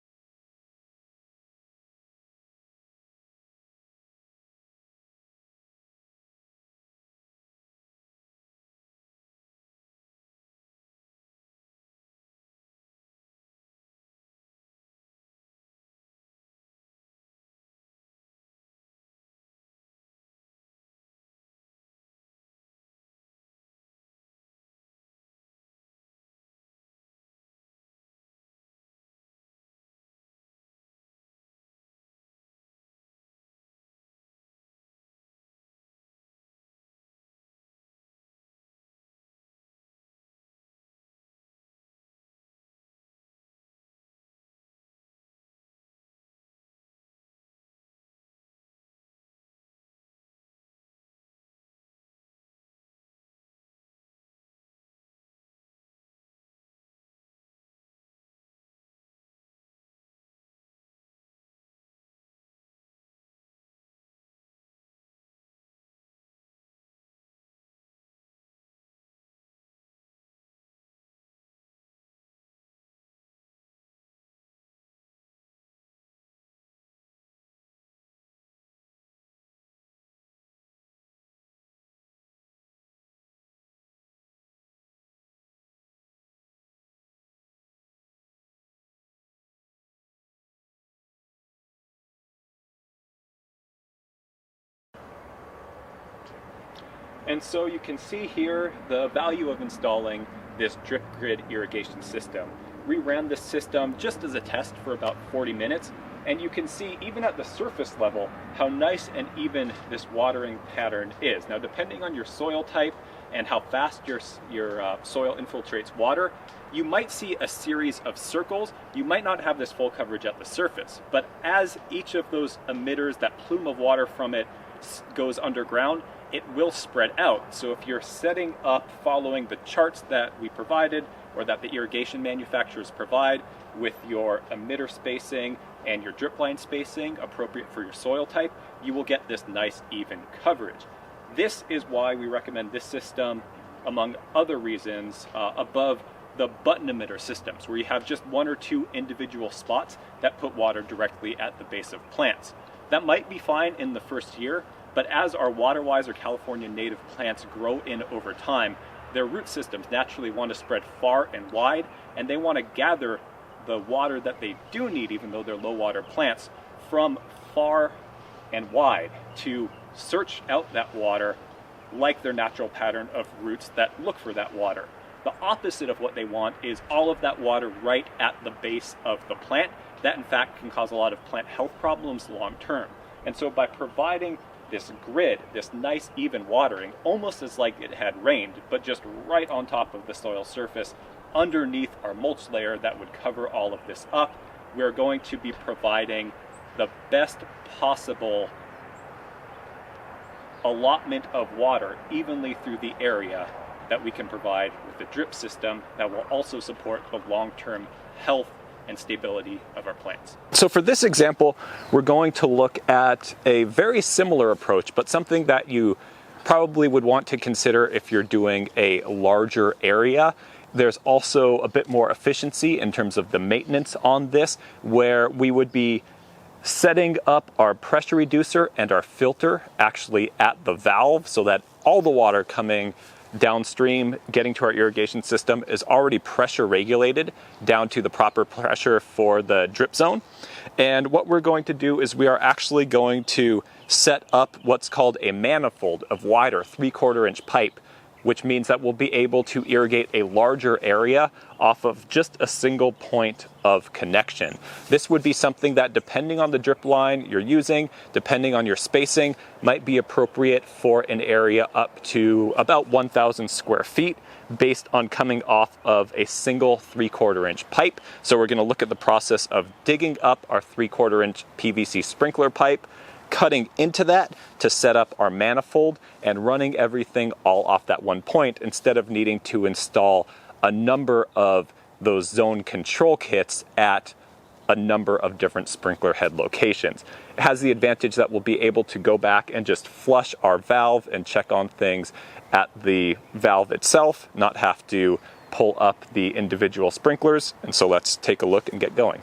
And so you can see here the value of installing this drip grid irrigation system. We ran this system just as a test for about 40 minutes, and you can see even at the surface level how nice and even this watering pattern is. Now, depending on your soil type and how fast your soil infiltrates water, you might see a series of circles. You might not have this full coverage at the surface, but as each of those emitters, that plume of water from it, goes underground, it will spread out. So if you're setting up following the charts that we provided or that the irrigation manufacturers provide with your emitter spacing and your drip line spacing appropriate for your soil type, you will get this nice even coverage. This is why we recommend this system, among other reasons, above the button emitter systems, where you have just one or two individual spots that put water directly at the base of plants. That might be fine in the first year, but as our water-wise or California native plants grow in over time, their root systems naturally want to spread far and wide, and they want to gather the water that they do need, even though they're low water plants, from far and wide to search out that water like their natural pattern of roots that look for that water. The opposite of what they want is all of that water right at the base of the plant. That in fact can cause a lot of plant health problems long term. And so by providing this grid, this nice even watering, almost as like it had rained, but just right on top of the soil surface, underneath our mulch layer that would cover all of this up, we're going to be providing the best possible allotment of water evenly through the area that we can provide with the drip system that will also support the long-term health and stability of our plants. So for this example, we're going to look at a very similar approach, but something that you probably would want to consider if you're doing a larger area. There's also a bit more efficiency in terms of the maintenance on this, where we would be setting up our pressure reducer and our filter actually at the valve so that all the water coming downstream getting to our irrigation system is already pressure regulated down to the proper pressure for the drip zone. And what we're going to do is we are actually going to set up what's called a manifold of wider 3/4 inch pipe which means that we'll be able to irrigate a larger area off of just a single point of connection. This would be something that, depending on the drip line you're using, depending on your spacing, might be appropriate for an area up to about 1,000 square feet based on coming off of a single 3/4 inch pipe. So we're going to look at the process of digging up our 3/4 inch PVC sprinkler pipe, cutting into that to set up our manifold, and running everything all off that one point instead of needing to install a number of those zone control kits at a number of different sprinkler head locations. It has the advantage that we'll be able to go back and just flush our valve and check on things at the valve itself, not have to pull up the individual sprinklers. And so let's take a look and get going.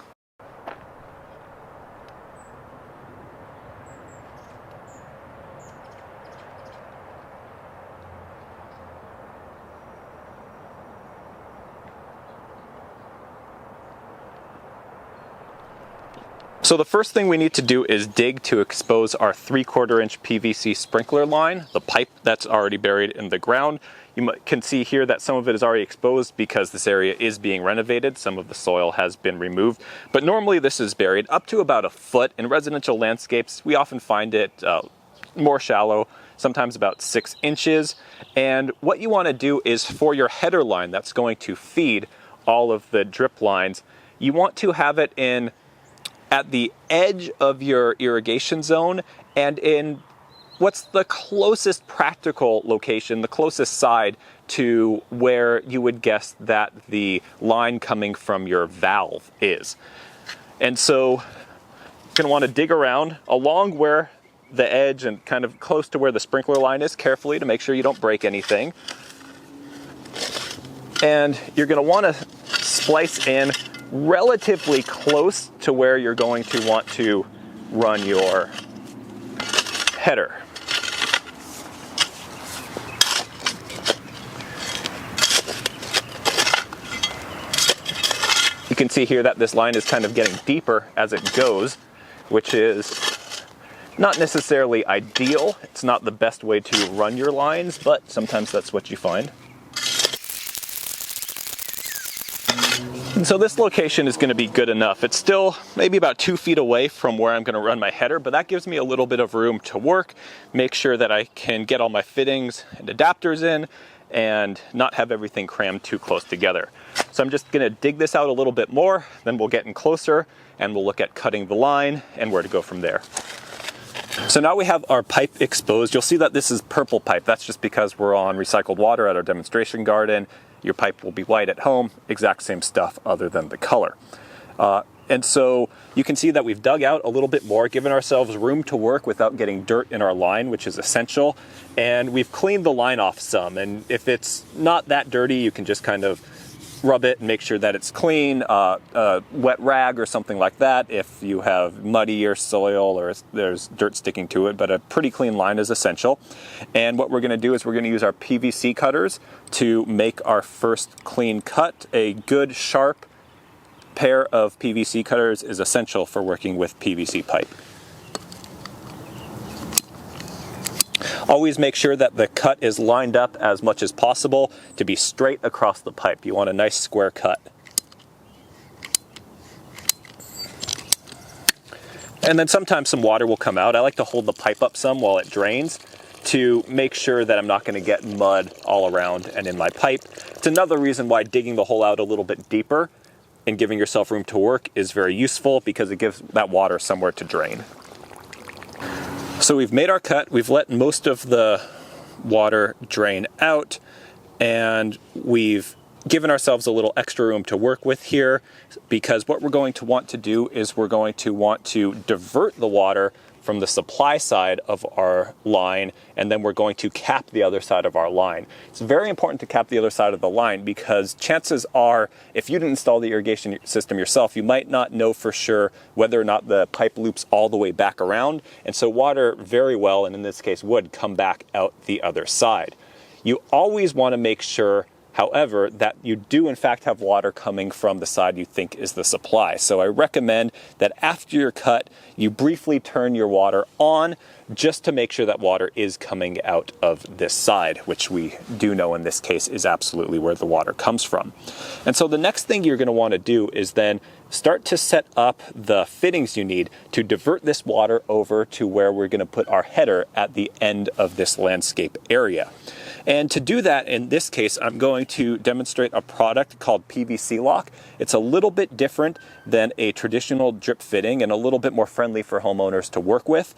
So the first thing we need to do is dig to expose our 3/4 inch PVC sprinkler line, the pipe that's already buried in the ground. You can see here that some of it is already exposed because this area is being renovated. Some of the soil has been removed, but normally this is buried up to about a foot. In residential landscapes, we often find it more shallow, sometimes about 6 inches. And what you want to do is, for your header line that's going to feed all of the drip lines, you want to have it in at the edge of your irrigation zone and in what's the closest practical location, the closest side to where you would guess that the line coming from your valve is. And so you're going to want to dig around along where the edge and kind of close to where the sprinkler line is carefully to make sure you don't break anything. And you're going to want to splice in relatively close to where you're going to want to run your header. You can see here that this line is kind of getting deeper as it goes, which is not necessarily ideal. It's not the best way to run your lines, but sometimes that's what you find. And so this location is going to be good enough. It's still maybe about 2 feet away from where I'm going to run my header, but that gives me a little bit of room to work, make sure that I can get all my fittings and adapters in and not have everything crammed too close together. So I'm just going to dig this out a little bit more, then we'll get in closer and we'll look at cutting the line and where to go from there. So now we have our pipe exposed. You'll see that this is purple pipe. That's just because we're on recycled water at our demonstration garden. Your pipe will be white at home, exact same stuff other than the color. And so you can see that we've dug out a little bit more, given ourselves room to work without getting dirt in our line, which is essential. And we've cleaned the line off some. And if it's not that dirty, you can just kind of rub it and make sure that it's clean, a wet rag or something like that if you have muddier soil or there's dirt sticking to it, but a pretty clean line is essential. And what we're going to do is we're going to use our PVC cutters to make our first clean cut. A good sharp pair of PVC cutters is essential for working with PVC pipe. Always make sure that the cut is lined up as much as possible to be straight across the pipe. You want a nice square cut. And then sometimes some water will come out. I like to hold the pipe up some while it drains to make sure that I'm not going to get mud all around and in my pipe. It's another reason why digging the hole out a little bit deeper and giving yourself room to work is very useful, because it gives that water somewhere to drain. So we've made our cut, we've let most of the water drain out, and we've given ourselves a little extra room to work with here, because what we're going to want to do is we're going to want to divert the water from the supply side of our line, and then we're going to cap the other side of our line. It's very important to cap the other side of the line, because chances are, if you didn't install the irrigation system yourself, you might not know for sure whether or not the pipe loops all the way back around, and so water very well, and in this case would, come back out the other side. You always want to make sure However, that you do in fact have water coming from the side you think is the supply. So I recommend that after your cut, you briefly turn your water on just to make sure that water is coming out of this side, which we do know in this case is absolutely where the water comes from. And so the next thing you're going to want to do is then start to set up the fittings you need to divert this water over to where we're going to put our header at the end of this landscape area. And to do that, in this case, I'm going to demonstrate a product called PVC Lock. It's a little bit different than a traditional drip fitting and a little bit more friendly for homeowners to work with.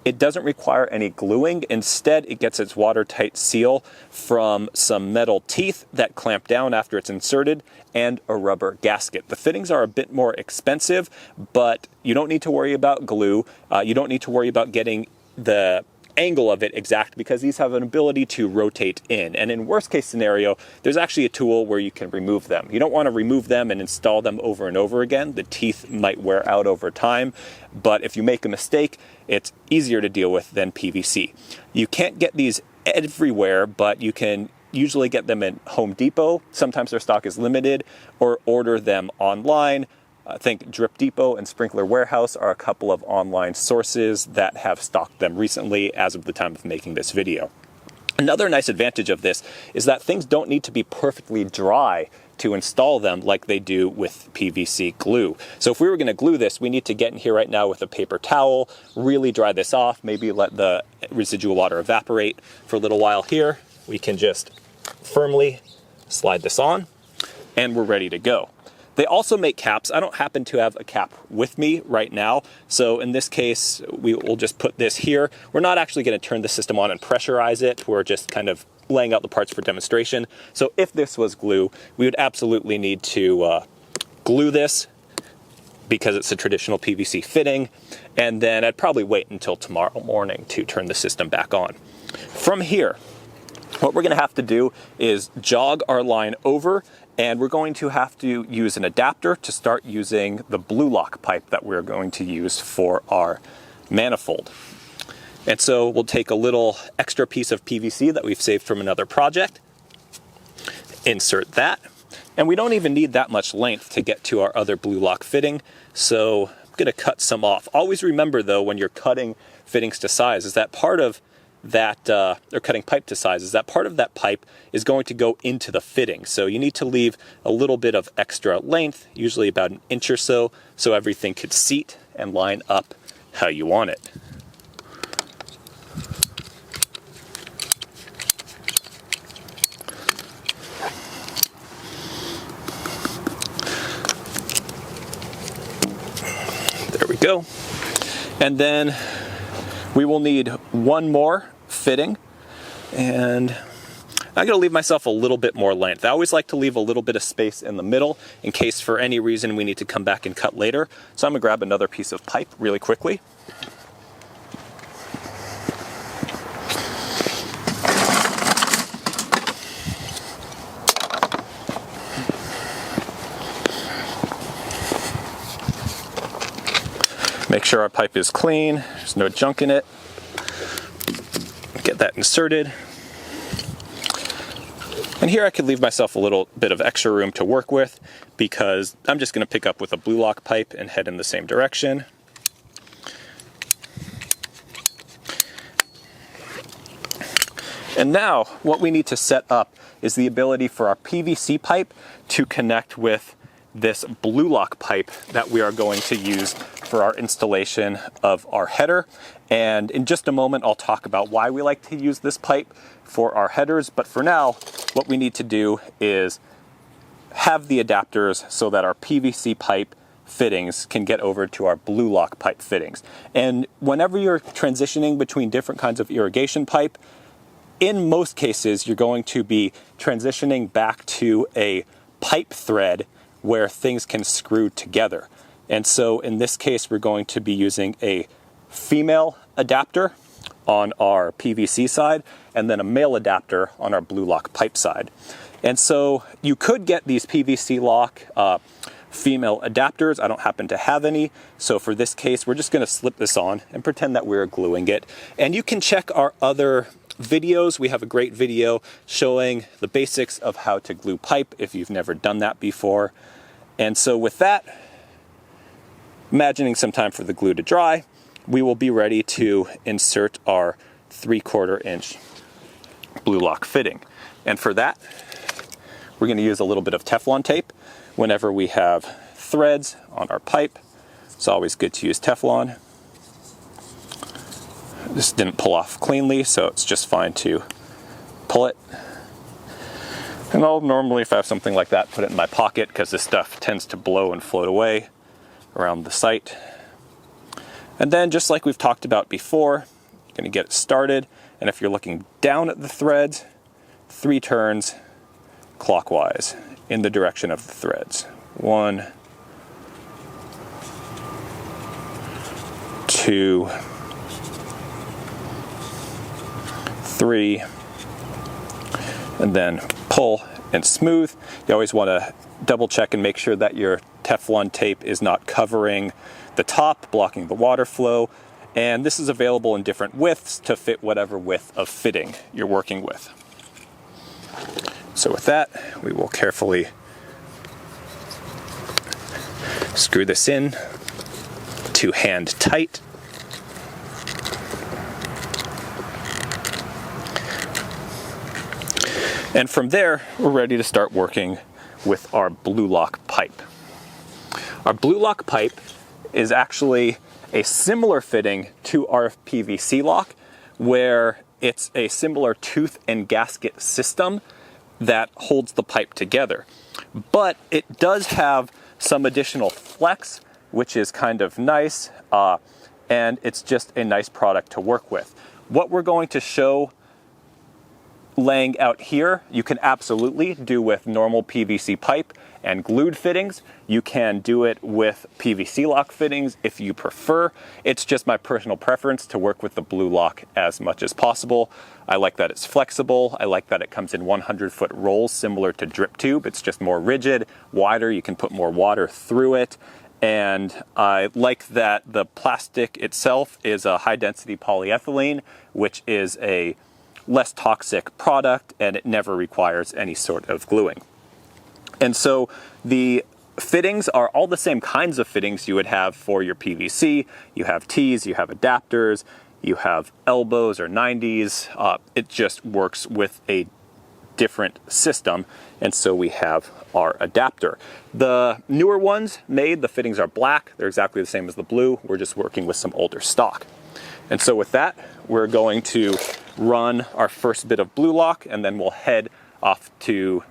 It doesn't require any gluing. Instead, it gets its watertight seal from some metal teeth that clamp down after it's inserted and a rubber gasket. The fittings are a bit more expensive, but you don't need to worry about glue. You don't need to worry about getting the angle of it exact because these have an ability to rotate in. And in worst case scenario, there's actually a tool where you can remove them. You don't want to remove them and install them over and over again. The teeth might wear out over time, but if you make a mistake, it's easier to deal with than PVC. You can't get these everywhere, but you can usually get them in Home Depot. Sometimes their stock is limited, or order them online. I think Drip Depot and Sprinkler Warehouse are a couple of online sources that have stocked them recently as of the time of making this video. Another nice advantage of this is that things don't need to be perfectly dry to install them like they do with PVC glue. So if we were going to glue this, we need to get in here right now with a paper towel, really dry this off, maybe let the residual water evaporate for a little while here. We can just firmly slide this on and we're ready to go. They also make caps. I don't happen to have a cap with me right now. So in this case, we will just put this here. We're not actually going to turn the system on and pressurize it. We're just kind of laying out the parts for demonstration. So if this was glue, we would absolutely need to glue this because it's a traditional PVC fitting. And then I'd probably wait until tomorrow morning to turn the system back on. From here, what we're going to have to do is jog our line over, and we're going to have to use an adapter to start using the blue lock pipe that we're going to use for our manifold. And so we'll take a little extra piece of PVC that we've saved from another project, insert that, and we don't even need that much length to get to our other blue lock fitting, so I'm going to cut some off. Always remember though, when you're cutting fittings to size, is that part of that, or cutting pipe to size, is that part of that pipe is going to go into the fitting. So you need to leave a little bit of extra length, usually about an inch or so everything could seat and line up how you want it. There we go. And then we will need one more fitting, and I'm going to leave myself a little bit more length. I always like to leave a little bit of space in the middle in case for any reason we need to come back and cut later. So I'm going to grab another piece of pipe really quickly. Make sure our pipe is clean, there's no junk in it. Get that inserted. And here I could leave myself a little bit of extra room to work with because I'm just going to pick up with a blue lock pipe and head in the same direction. And now what we need to set up is the ability for our PVC pipe to connect with this blue lock pipe that we are going to use for our installation of our header. And in just a moment, I'll talk about why we like to use this pipe for our headers. But for now, what we need to do is have the adapters so that our PVC pipe fittings can get over to our blue lock pipe fittings. And whenever you're transitioning between different kinds of irrigation pipe, in most cases, you're going to be transitioning back to a pipe thread where things can screw together. And so in this case, we're going to be using a female adapter on our PVC side and then a male adapter on our blue lock pipe side. And so you could get these PVC lock female adapters. I don't happen to have any. So for this case, we're just going to slip this on and pretend that we're gluing it. And you can check our other videos. We have a great video showing the basics of how to glue pipe if you've never done that before. And so with that, imagining some time for the glue to dry, we will be ready to insert our 3/4 inch blue lock fitting. And for that, we're going to use a little bit of Teflon tape. Whenever we have threads on our pipe, it's always good to use Teflon. This didn't pull off cleanly, so it's just fine to pull it. And I'll normally, if I have something like that, put it in my pocket because this stuff tends to blow and float away around the site. And then, just like we've talked about before, you're going to get it started. And if you're looking down at the threads, 3 turns clockwise in the direction of the threads. 1, 2, 3, and then pull and smooth. You always want to double check and make sure that your Teflon tape is not covering the top, blocking the water flow. And this is available in different widths to fit whatever width of fitting you're working with. So with that, we will carefully screw this in to hand tight. And from there, we're ready to start working with our blue lock pipe. Our blue lock pipe is actually a similar fitting to our PVC lock, where it's a similar tooth and gasket system that holds the pipe together. But it does have some additional flex, which is kind of nice, and it's just a nice product to work with. What we're going to show laying out here, you can absolutely do with normal PVC pipe and glued fittings. You can do it with PVC lock fittings if you prefer. It's just my personal preference to work with the blue lock as much as possible. I like that it's flexible. I like that it comes in 100-foot rolls similar to drip tube. It's just more rigid, wider. You can put more water through it. And I like that the plastic itself is a high-density polyethylene, which is a less toxic product, and it never requires any sort of gluing. And so the fittings are all the same kinds of fittings you would have for your PVC. You have T's, you have adapters, you have elbows or 90s. It just works with a different system. And so we have our adapter. The newer ones made, the fittings are black. They're exactly the same as the blue. We're just working with some older stock. And so with that, we're going to run our first bit of blue lock, and then we'll head off to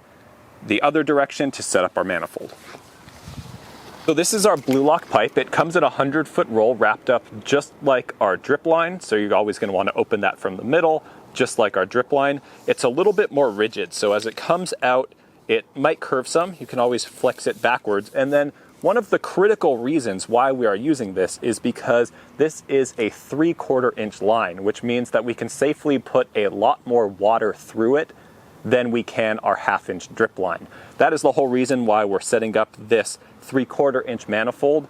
the other direction to set up our manifold. So this is our blue lock pipe. It comes in a 100-foot roll wrapped up just like our drip line. So you're always going to want to open that from the middle, just like our drip line. It's a little bit more rigid. So as it comes out, it might curve some. You can always flex it backwards. And then one of the critical reasons why we are using this is because this is a 3/4 inch line, which means that we can safely put a lot more water through it than we can our 1/2 inch drip line. That is the whole reason why we're setting up this 3/4 inch manifold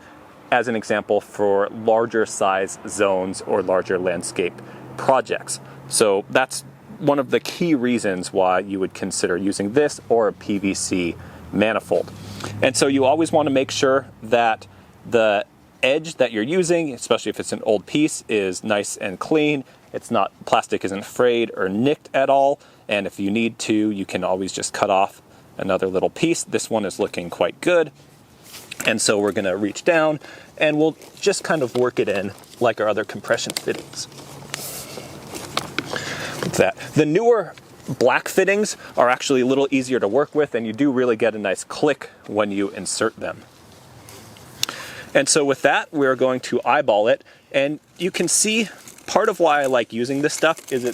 as an example for larger size zones or larger landscape projects. So that's one of the key reasons why you would consider using this or a PVC manifold. And so you always want to make sure that the edge that you're using, especially if it's an old piece, is nice and clean. It's not, plastic isn't frayed or nicked at all. And if you need to, you can always just cut off another little piece. This one is looking quite good. And so we're going to reach down and we'll just kind of work it in like our other compression fittings. That. The newer black fittings are actually a little easier to work with, and you do really get a nice click when you insert them. And so with that, we're going to eyeball it, and you can see part of why I like using this stuff is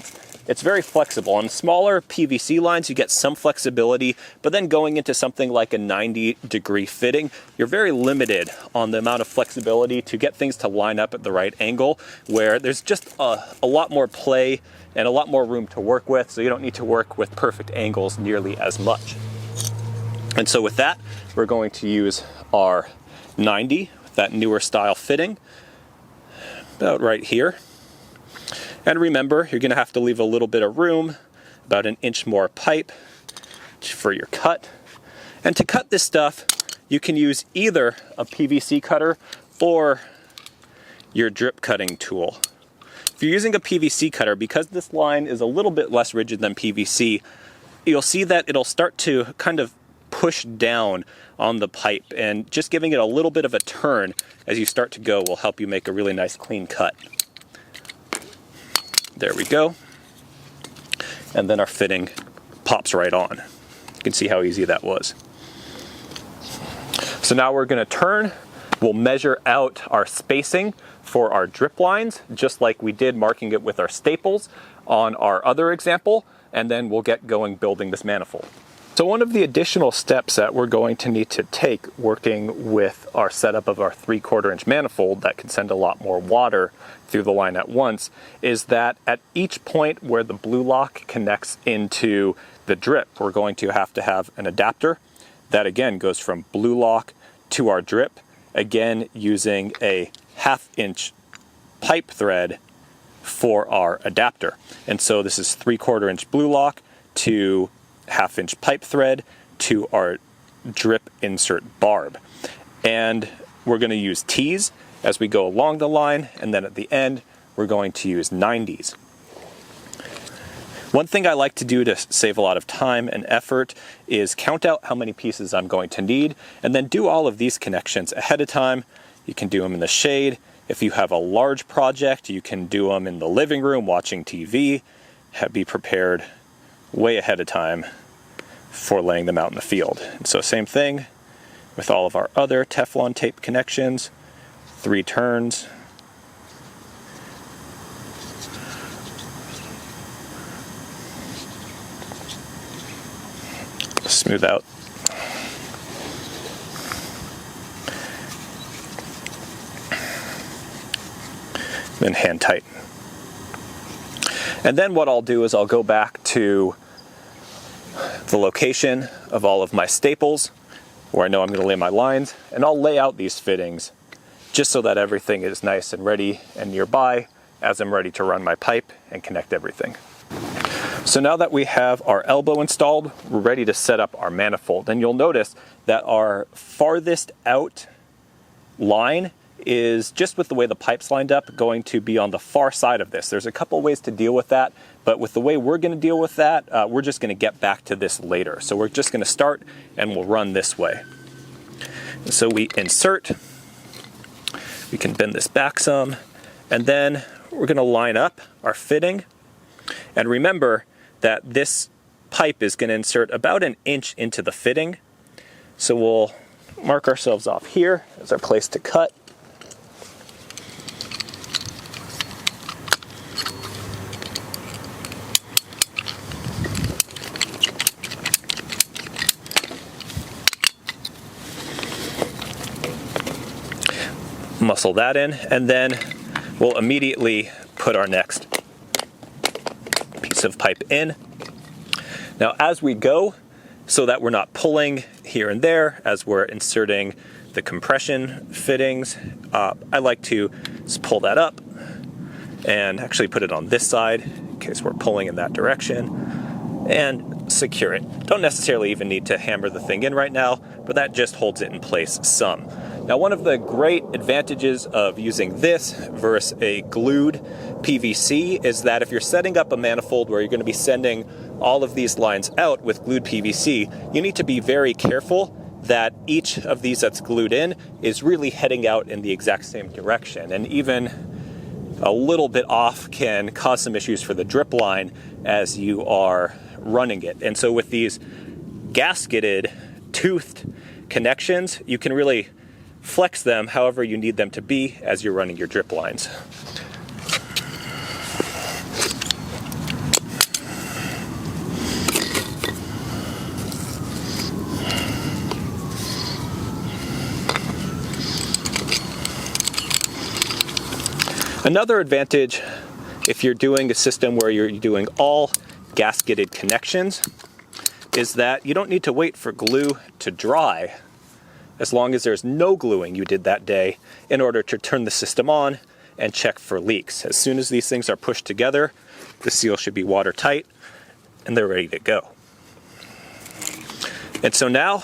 it's very flexible. On smaller PVC lines, you get some flexibility, but then going into something like a 90-degree fitting, you're very limited on the amount of flexibility to get things to line up at the right angle, where there's just a lot more play and a lot more room to work with, so you don't need to work with perfect angles nearly as much. And so with that, we're going to use our 90, that newer style fitting, about right here. And remember, you're going to have to leave a little bit of room, about an inch more pipe for your cut. And to cut this stuff, you can use either a PVC cutter or your drip cutting tool. If you're using a PVC cutter, because this line is a little bit less rigid than PVC, you'll see that it'll start to kind of push down on the pipe, and just giving it a little bit of a turn as you start to go will help you make a really nice clean cut. There we go. And then our fitting pops right on. You can see how easy that was. So now we're going to turn. We'll measure out our spacing for our drip lines, just like we did marking it with our staples on our other example, and then we'll get going building this manifold. So one of the additional steps that we're going to need to take working with our setup of our 3/4 inch manifold that can send a lot more water through the line at once is that at each point where the blue lock connects into the drip, we're going to have an adapter that again goes from blue lock to our drip, again using a 1/2 inch pipe thread for our adapter. And so this is 3/4 inch blue lock to 1/2 inch pipe thread to our drip insert barb. And we're going to use T's as we go along the line, and then at the end we're going to use 90s. One thing I like to do to save a lot of time and effort is count out how many pieces I'm going to need, and then do all of these connections ahead of time. You can do them in the shade. If you have a large project, you can do them in the living room watching TV. Be prepared way ahead of time for laying them out in the field. And so same thing with all of our other Teflon tape connections, 3 turns. Smooth out. Then hand tighten. And then what I'll do is I'll go back to the location of all of my staples where I know I'm going to lay my lines, and I'll lay out these fittings just so that everything is nice and ready and nearby as I'm ready to run my pipe and connect everything. So now that we have our elbow installed, we're ready to set up our manifold. And you'll notice that our farthest out line is, just with the way the pipe's lined up, going to be on the far side of this. There's a couple ways to deal with that, but with the way we're going to deal with that, we're just going to get back to this later. So we're just going to start and we'll run this way. And so we insert, we can bend this back some, and then we're going to line up our fitting. And remember that this pipe is going to insert about an inch into the fitting. So we'll mark ourselves off here as our place to cut. Muscle that in, and then we'll immediately put our next piece of pipe in. Now as we go, so that we're not pulling here and there as we're inserting the compression fittings, I like to just pull that up and actually put it on this side in case we're pulling in that direction, and secure it. Don't necessarily even need to hammer the thing in right now, but that just holds it in place some. Now, one of the great advantages of using this versus a glued PVC is that if you're setting up a manifold where you're going to be sending all of these lines out with glued PVC, you need to be very careful that each of these that's glued in is really heading out in the exact same direction. And even a little bit off can cause some issues for the drip line as you are running it. And so with these gasketed, toothed connections, you can really flex them however you need them to be as you're running your drip lines. Another advantage if you're doing a system where you're doing all gasketed connections is that you don't need to wait for glue to dry, as long as there's no gluing you did that day, in order to turn the system on and check for leaks. As soon as these things are pushed together, the seal should be watertight and they're ready to go. And so now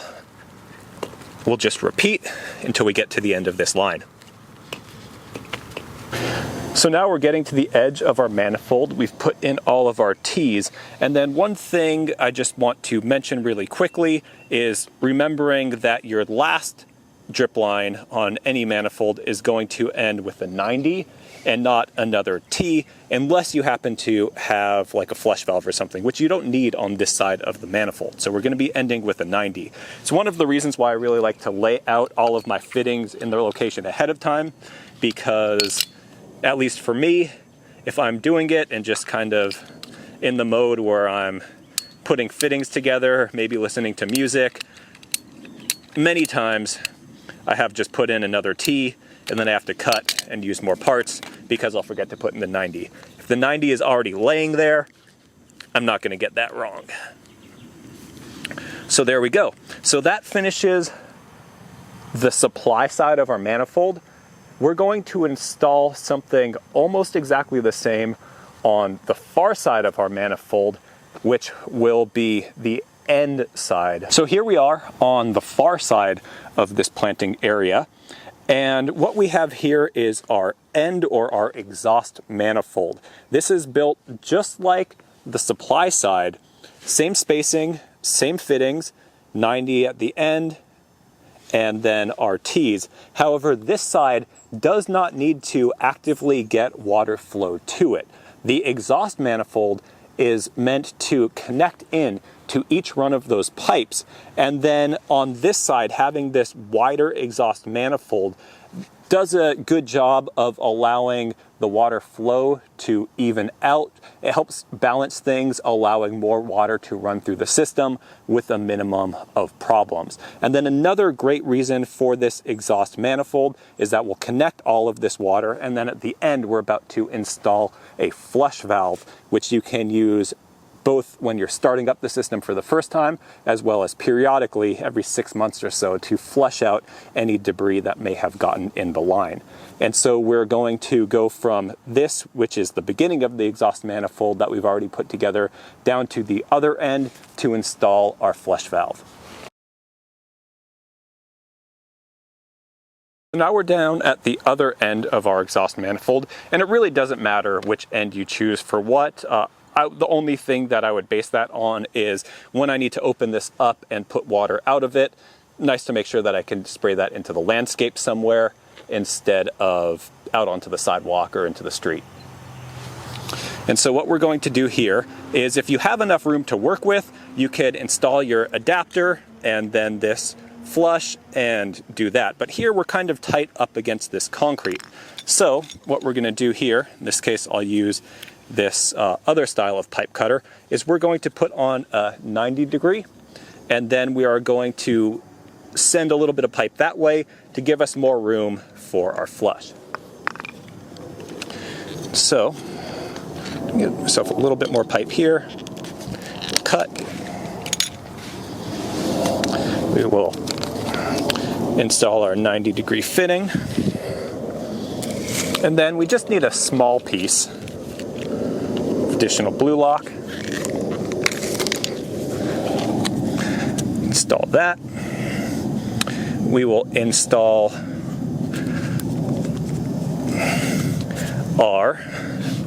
we'll just repeat until we get to the end of this line. So now we're getting to the edge of our manifold. We've put in all of our T's. And then one thing I just want to mention really quickly is remembering that your last drip line on any manifold is going to end with a 90 and not another T, unless you happen to have like a flush valve or something, which you don't need on this side of the manifold. So we're going to be ending with a 90. It's one of the reasons why I really like to lay out all of my fittings in their location ahead of time, because at least for me, if I'm doing it and just kind of in the mode where I'm putting fittings together, maybe listening to music, many times I have just put in another T and then I have to cut and use more parts because I'll forget to put in the 90. If the 90 is already laying there, I'm not going to get that wrong. So there we go. So that finishes the supply side of our manifold. We're going to install something almost exactly the same on the far side of our manifold, which will be the end side. So here we are on the far side of this planting area. And what we have here is our end or our exhaust manifold. This is built just like the supply side, same spacing, same fittings, 90 at the end, and then our T's. However, this side does not need to actively get water flow to it. The exhaust manifold is meant to connect in to each one of those pipes, and then on this side, having this wider exhaust manifold does a good job of allowing the water flow to even out. It helps balance things, allowing more water to run through the system with a minimum of problems. And then another great reason for this exhaust manifold is that we'll connect all of this water, and then at the end we're about to install a flush valve, which you can use both when you're starting up the system for the first time, as well as periodically every 6 months or so to flush out any debris that may have gotten in the line. And so we're going to go from this, which is the beginning of the exhaust manifold that we've already put together, down to the other end to install our flush valve. Now we're down at the other end of our exhaust manifold, and it really doesn't matter which end you choose for what. The only thing that I would base that on is when I need to open this up and put water out of it, nice to make sure that I can spray that into the landscape somewhere instead of out onto the sidewalk or into the street. And so what we're going to do here is, if you have enough room to work with, you could install your adapter and then this flush and do that. But here we're kind of tight up against this concrete. So what we're going to do here, in this case I'll use this other style of pipe cutter, is we're going to put on a 90 degree, and then we are going to send a little bit of pipe that way to give us more room for our flush. So get myself a little bit more pipe here, cut. We will install our 90 degree fitting, and then we just need a small piece additional blue lock. Install that. We will install our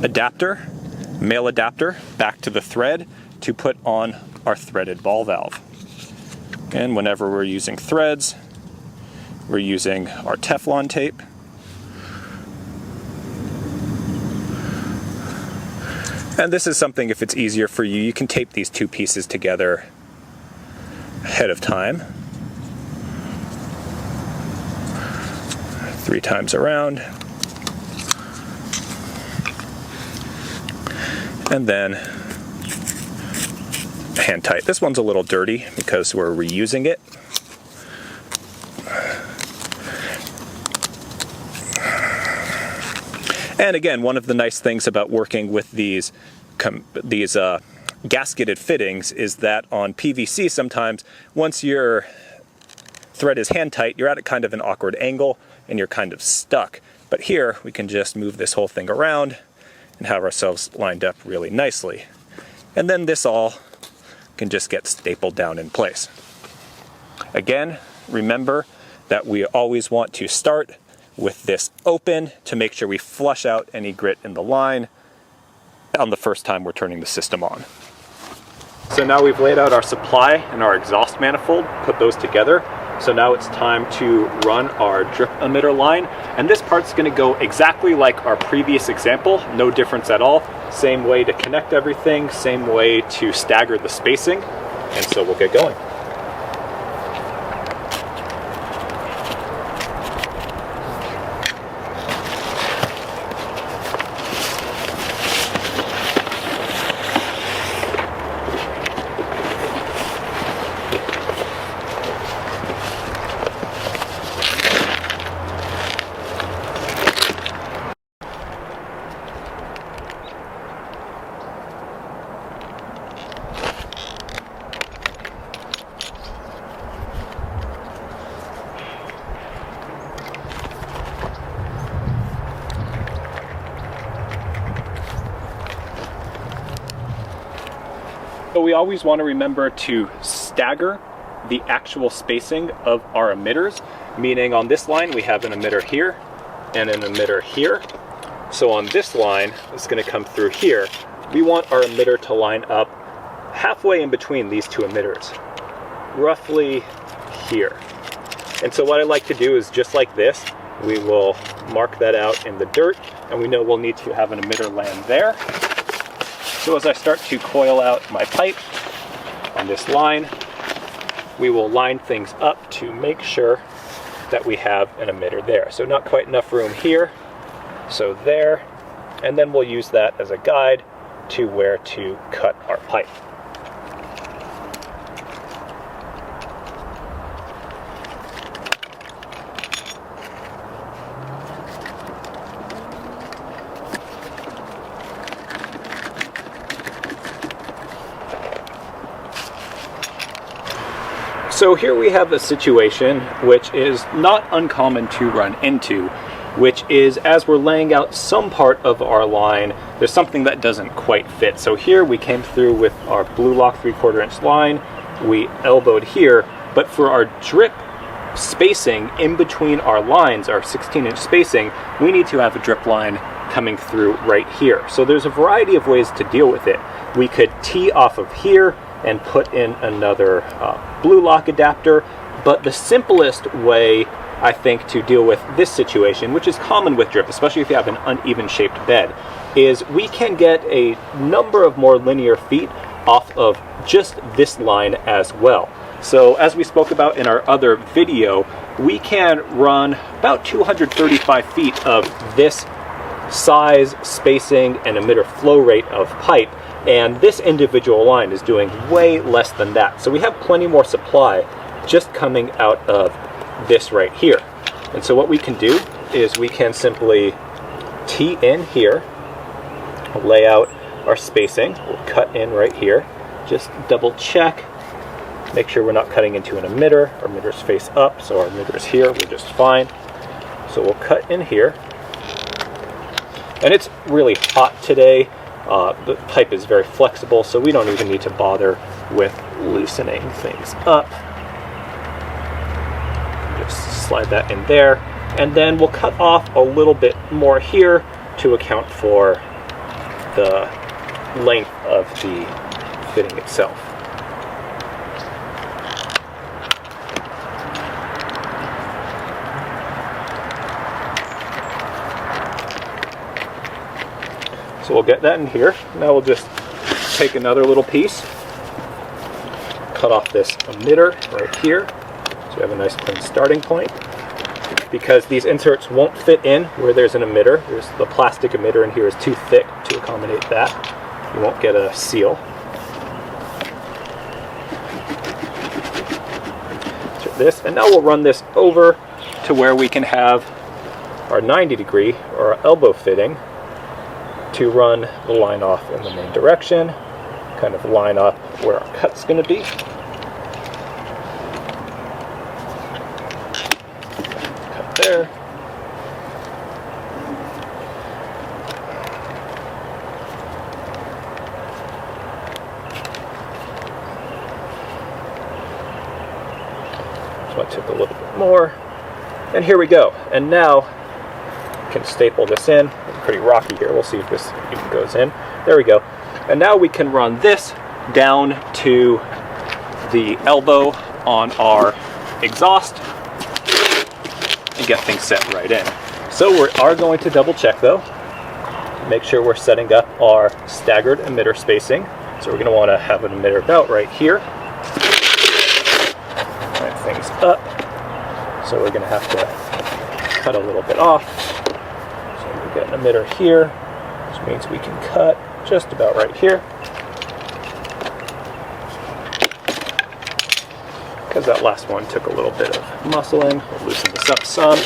adapter, male adapter, back to the thread to put on our threaded ball valve. And whenever we're using threads, we're using our Teflon tape. And this is something, if it's easier for you, you can tape these two pieces together ahead of time. 3 times around. And then hand tight. This one's a little dirty because we're reusing it. And again, one of the nice things about working with these gasketed fittings is that on PVC sometimes, once your thread is hand tight, you're at a kind of an awkward angle and you're kind of stuck. But here we can just move this whole thing around and have ourselves lined up really nicely. And then this all can just get stapled down in place. Again, remember that we always want to start with this open to make sure we flush out any grit in the line on the first time we're turning the system on. So now we've laid out our supply and our exhaust manifold, put those together. So now it's time to run our drip emitter line. And this part's gonna go exactly like our previous example, no difference at all. Same way to connect everything, same way to stagger the spacing. And so we'll get going. So we always want to remember to stagger the actual spacing of our emitters, meaning on this line we have an emitter here and an emitter here. So on this line, it's going to come through here. We want our emitter to line up halfway in between these two emitters, roughly here. And so what I like to do is just like this, we will mark that out in the dirt, and we know we'll need to have an emitter land there. So as I start to coil out my pipe on this line, we will line things up to make sure that we have an emitter there. So not quite enough room here, so there, and then we'll use that as a guide to where to cut our pipe. So here we have a situation which is not uncommon to run into, which is as we're laying out some part of our line, there's something that doesn't quite fit. So here we came through with our blue lock 3/4 inch line, we elbowed here, but for our drip spacing in between our lines, our 16-inch spacing, we need to have a drip line coming through right here. So there's a variety of ways to deal with it. We could tee off of here and put in another blue lock adapter, but the simplest way I think to deal with this situation, which is common with drip, especially if you have an uneven shaped bed, is we can get a number of more linear feet off of just this line as well. So as we spoke about in our other video, we can run about 235 feet of this size, spacing, and emitter flow rate of pipe, and this individual line is doing way less than that. So we have plenty more supply just coming out of this right here. And so what we can do is we can simply tee in here, lay out our spacing, we'll cut in right here, just double check, make sure we're not cutting into an emitter. Our emitter's face up, so our emitter's here, we're just fine. So we'll cut in here. And it's really hot today. The pipe is very flexible, so we don't even need to bother with loosening things up. Just slide that in there, and then we'll cut off a little bit more here to account for the length of the fitting itself. So we'll get that in here. Now we'll just take another little piece, cut off this emitter right here, so we have a nice clean starting point. Because these inserts won't fit in where there's an emitter, there's the plastic emitter in here is too thick to accommodate that. You won't get a seal. So this, and now we'll run this over to where we can have our 90-degree or our elbow fitting to run the line off in the main direction, kind of line up where our cut's going to be. Cut there. more, and here we go. And now you can staple this in. It's pretty rocky here. We'll see if this even goes in. There we go. And now we can run this down to the elbow on our exhaust and get things set right in. So we are going to double check though. Make sure we're setting up our staggered emitter spacing. So we're going to want to have an emitter about right here. Line things up. So we're going to have to cut a little bit off. So we get an emitter here, which means we can cut just about right here. Because that last one took a little bit of muscling. We'll loosen this up some.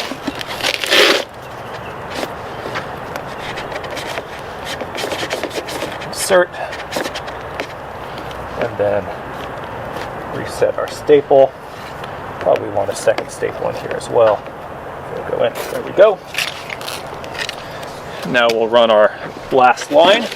Insert. And then reset our staple. Probably want a second staple in here as well. We'll go in. There we go. Now we'll run our last line.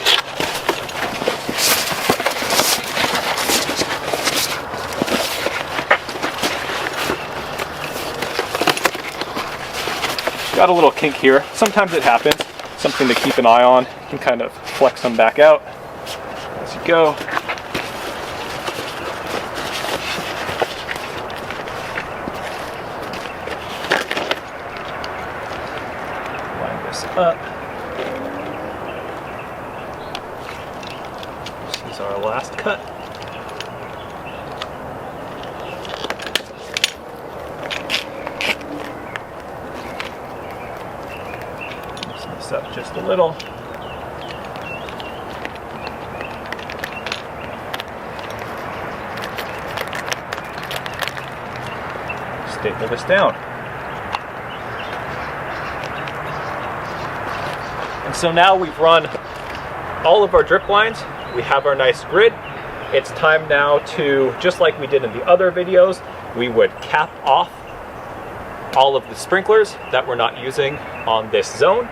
Got a little kink here. Sometimes it happens. Something to keep an eye on. You can kind of flex them back out as you go. Line this up. This is our last cut. Up just a little. Staple this down. And so now we've run all of our drip lines. We have our nice grid. It's time now to, just like we did in the other videos, we would cap off all of the sprinklers that we're not using on this zone.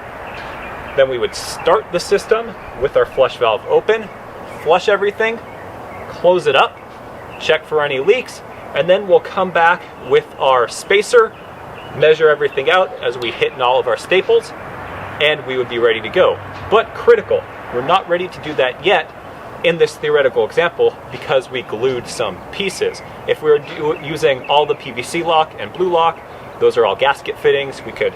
Then we would start the system with our flush valve open, flush everything, close it up, check for any leaks, and then we'll come back with our spacer, measure everything out as we hit in all of our staples, and we would be ready to go. But critical, we're not ready to do that yet in this theoretical example because we glued some pieces. If we were using all the PVC lock and blue lock, those are all gasket fittings, we could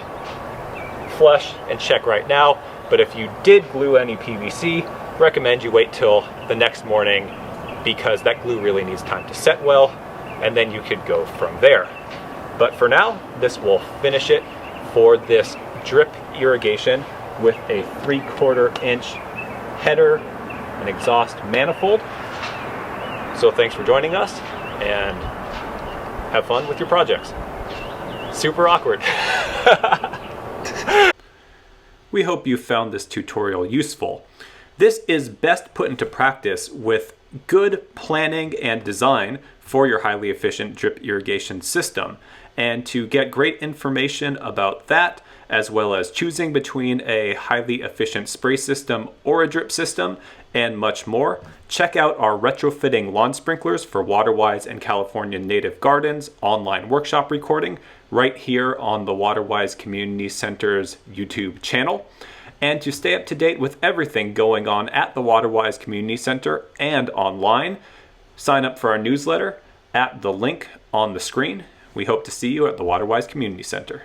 flush and check right now. But if you did glue any PVC, recommend you wait till the next morning because that glue really needs time to set well, and then you could go from there. But for now, this will finish it for this drip irrigation with a 3/4 inch header and exhaust manifold. So thanks for joining us and have fun with your projects. Super awkward. We hope you found this tutorial useful. This is best put into practice with good planning and design for your highly efficient drip irrigation system. And to get great information about that, as well as choosing between a highly efficient spray system or a drip system, and much more, check out our retrofitting lawn sprinklers for Waterwise and California Native Gardens online workshop recording right here on the Waterwise Community Center's YouTube channel. And to stay up to date with everything going on at the Waterwise Community Center and online, sign up for our newsletter at the link on the screen. We hope to see you at the Waterwise Community Center.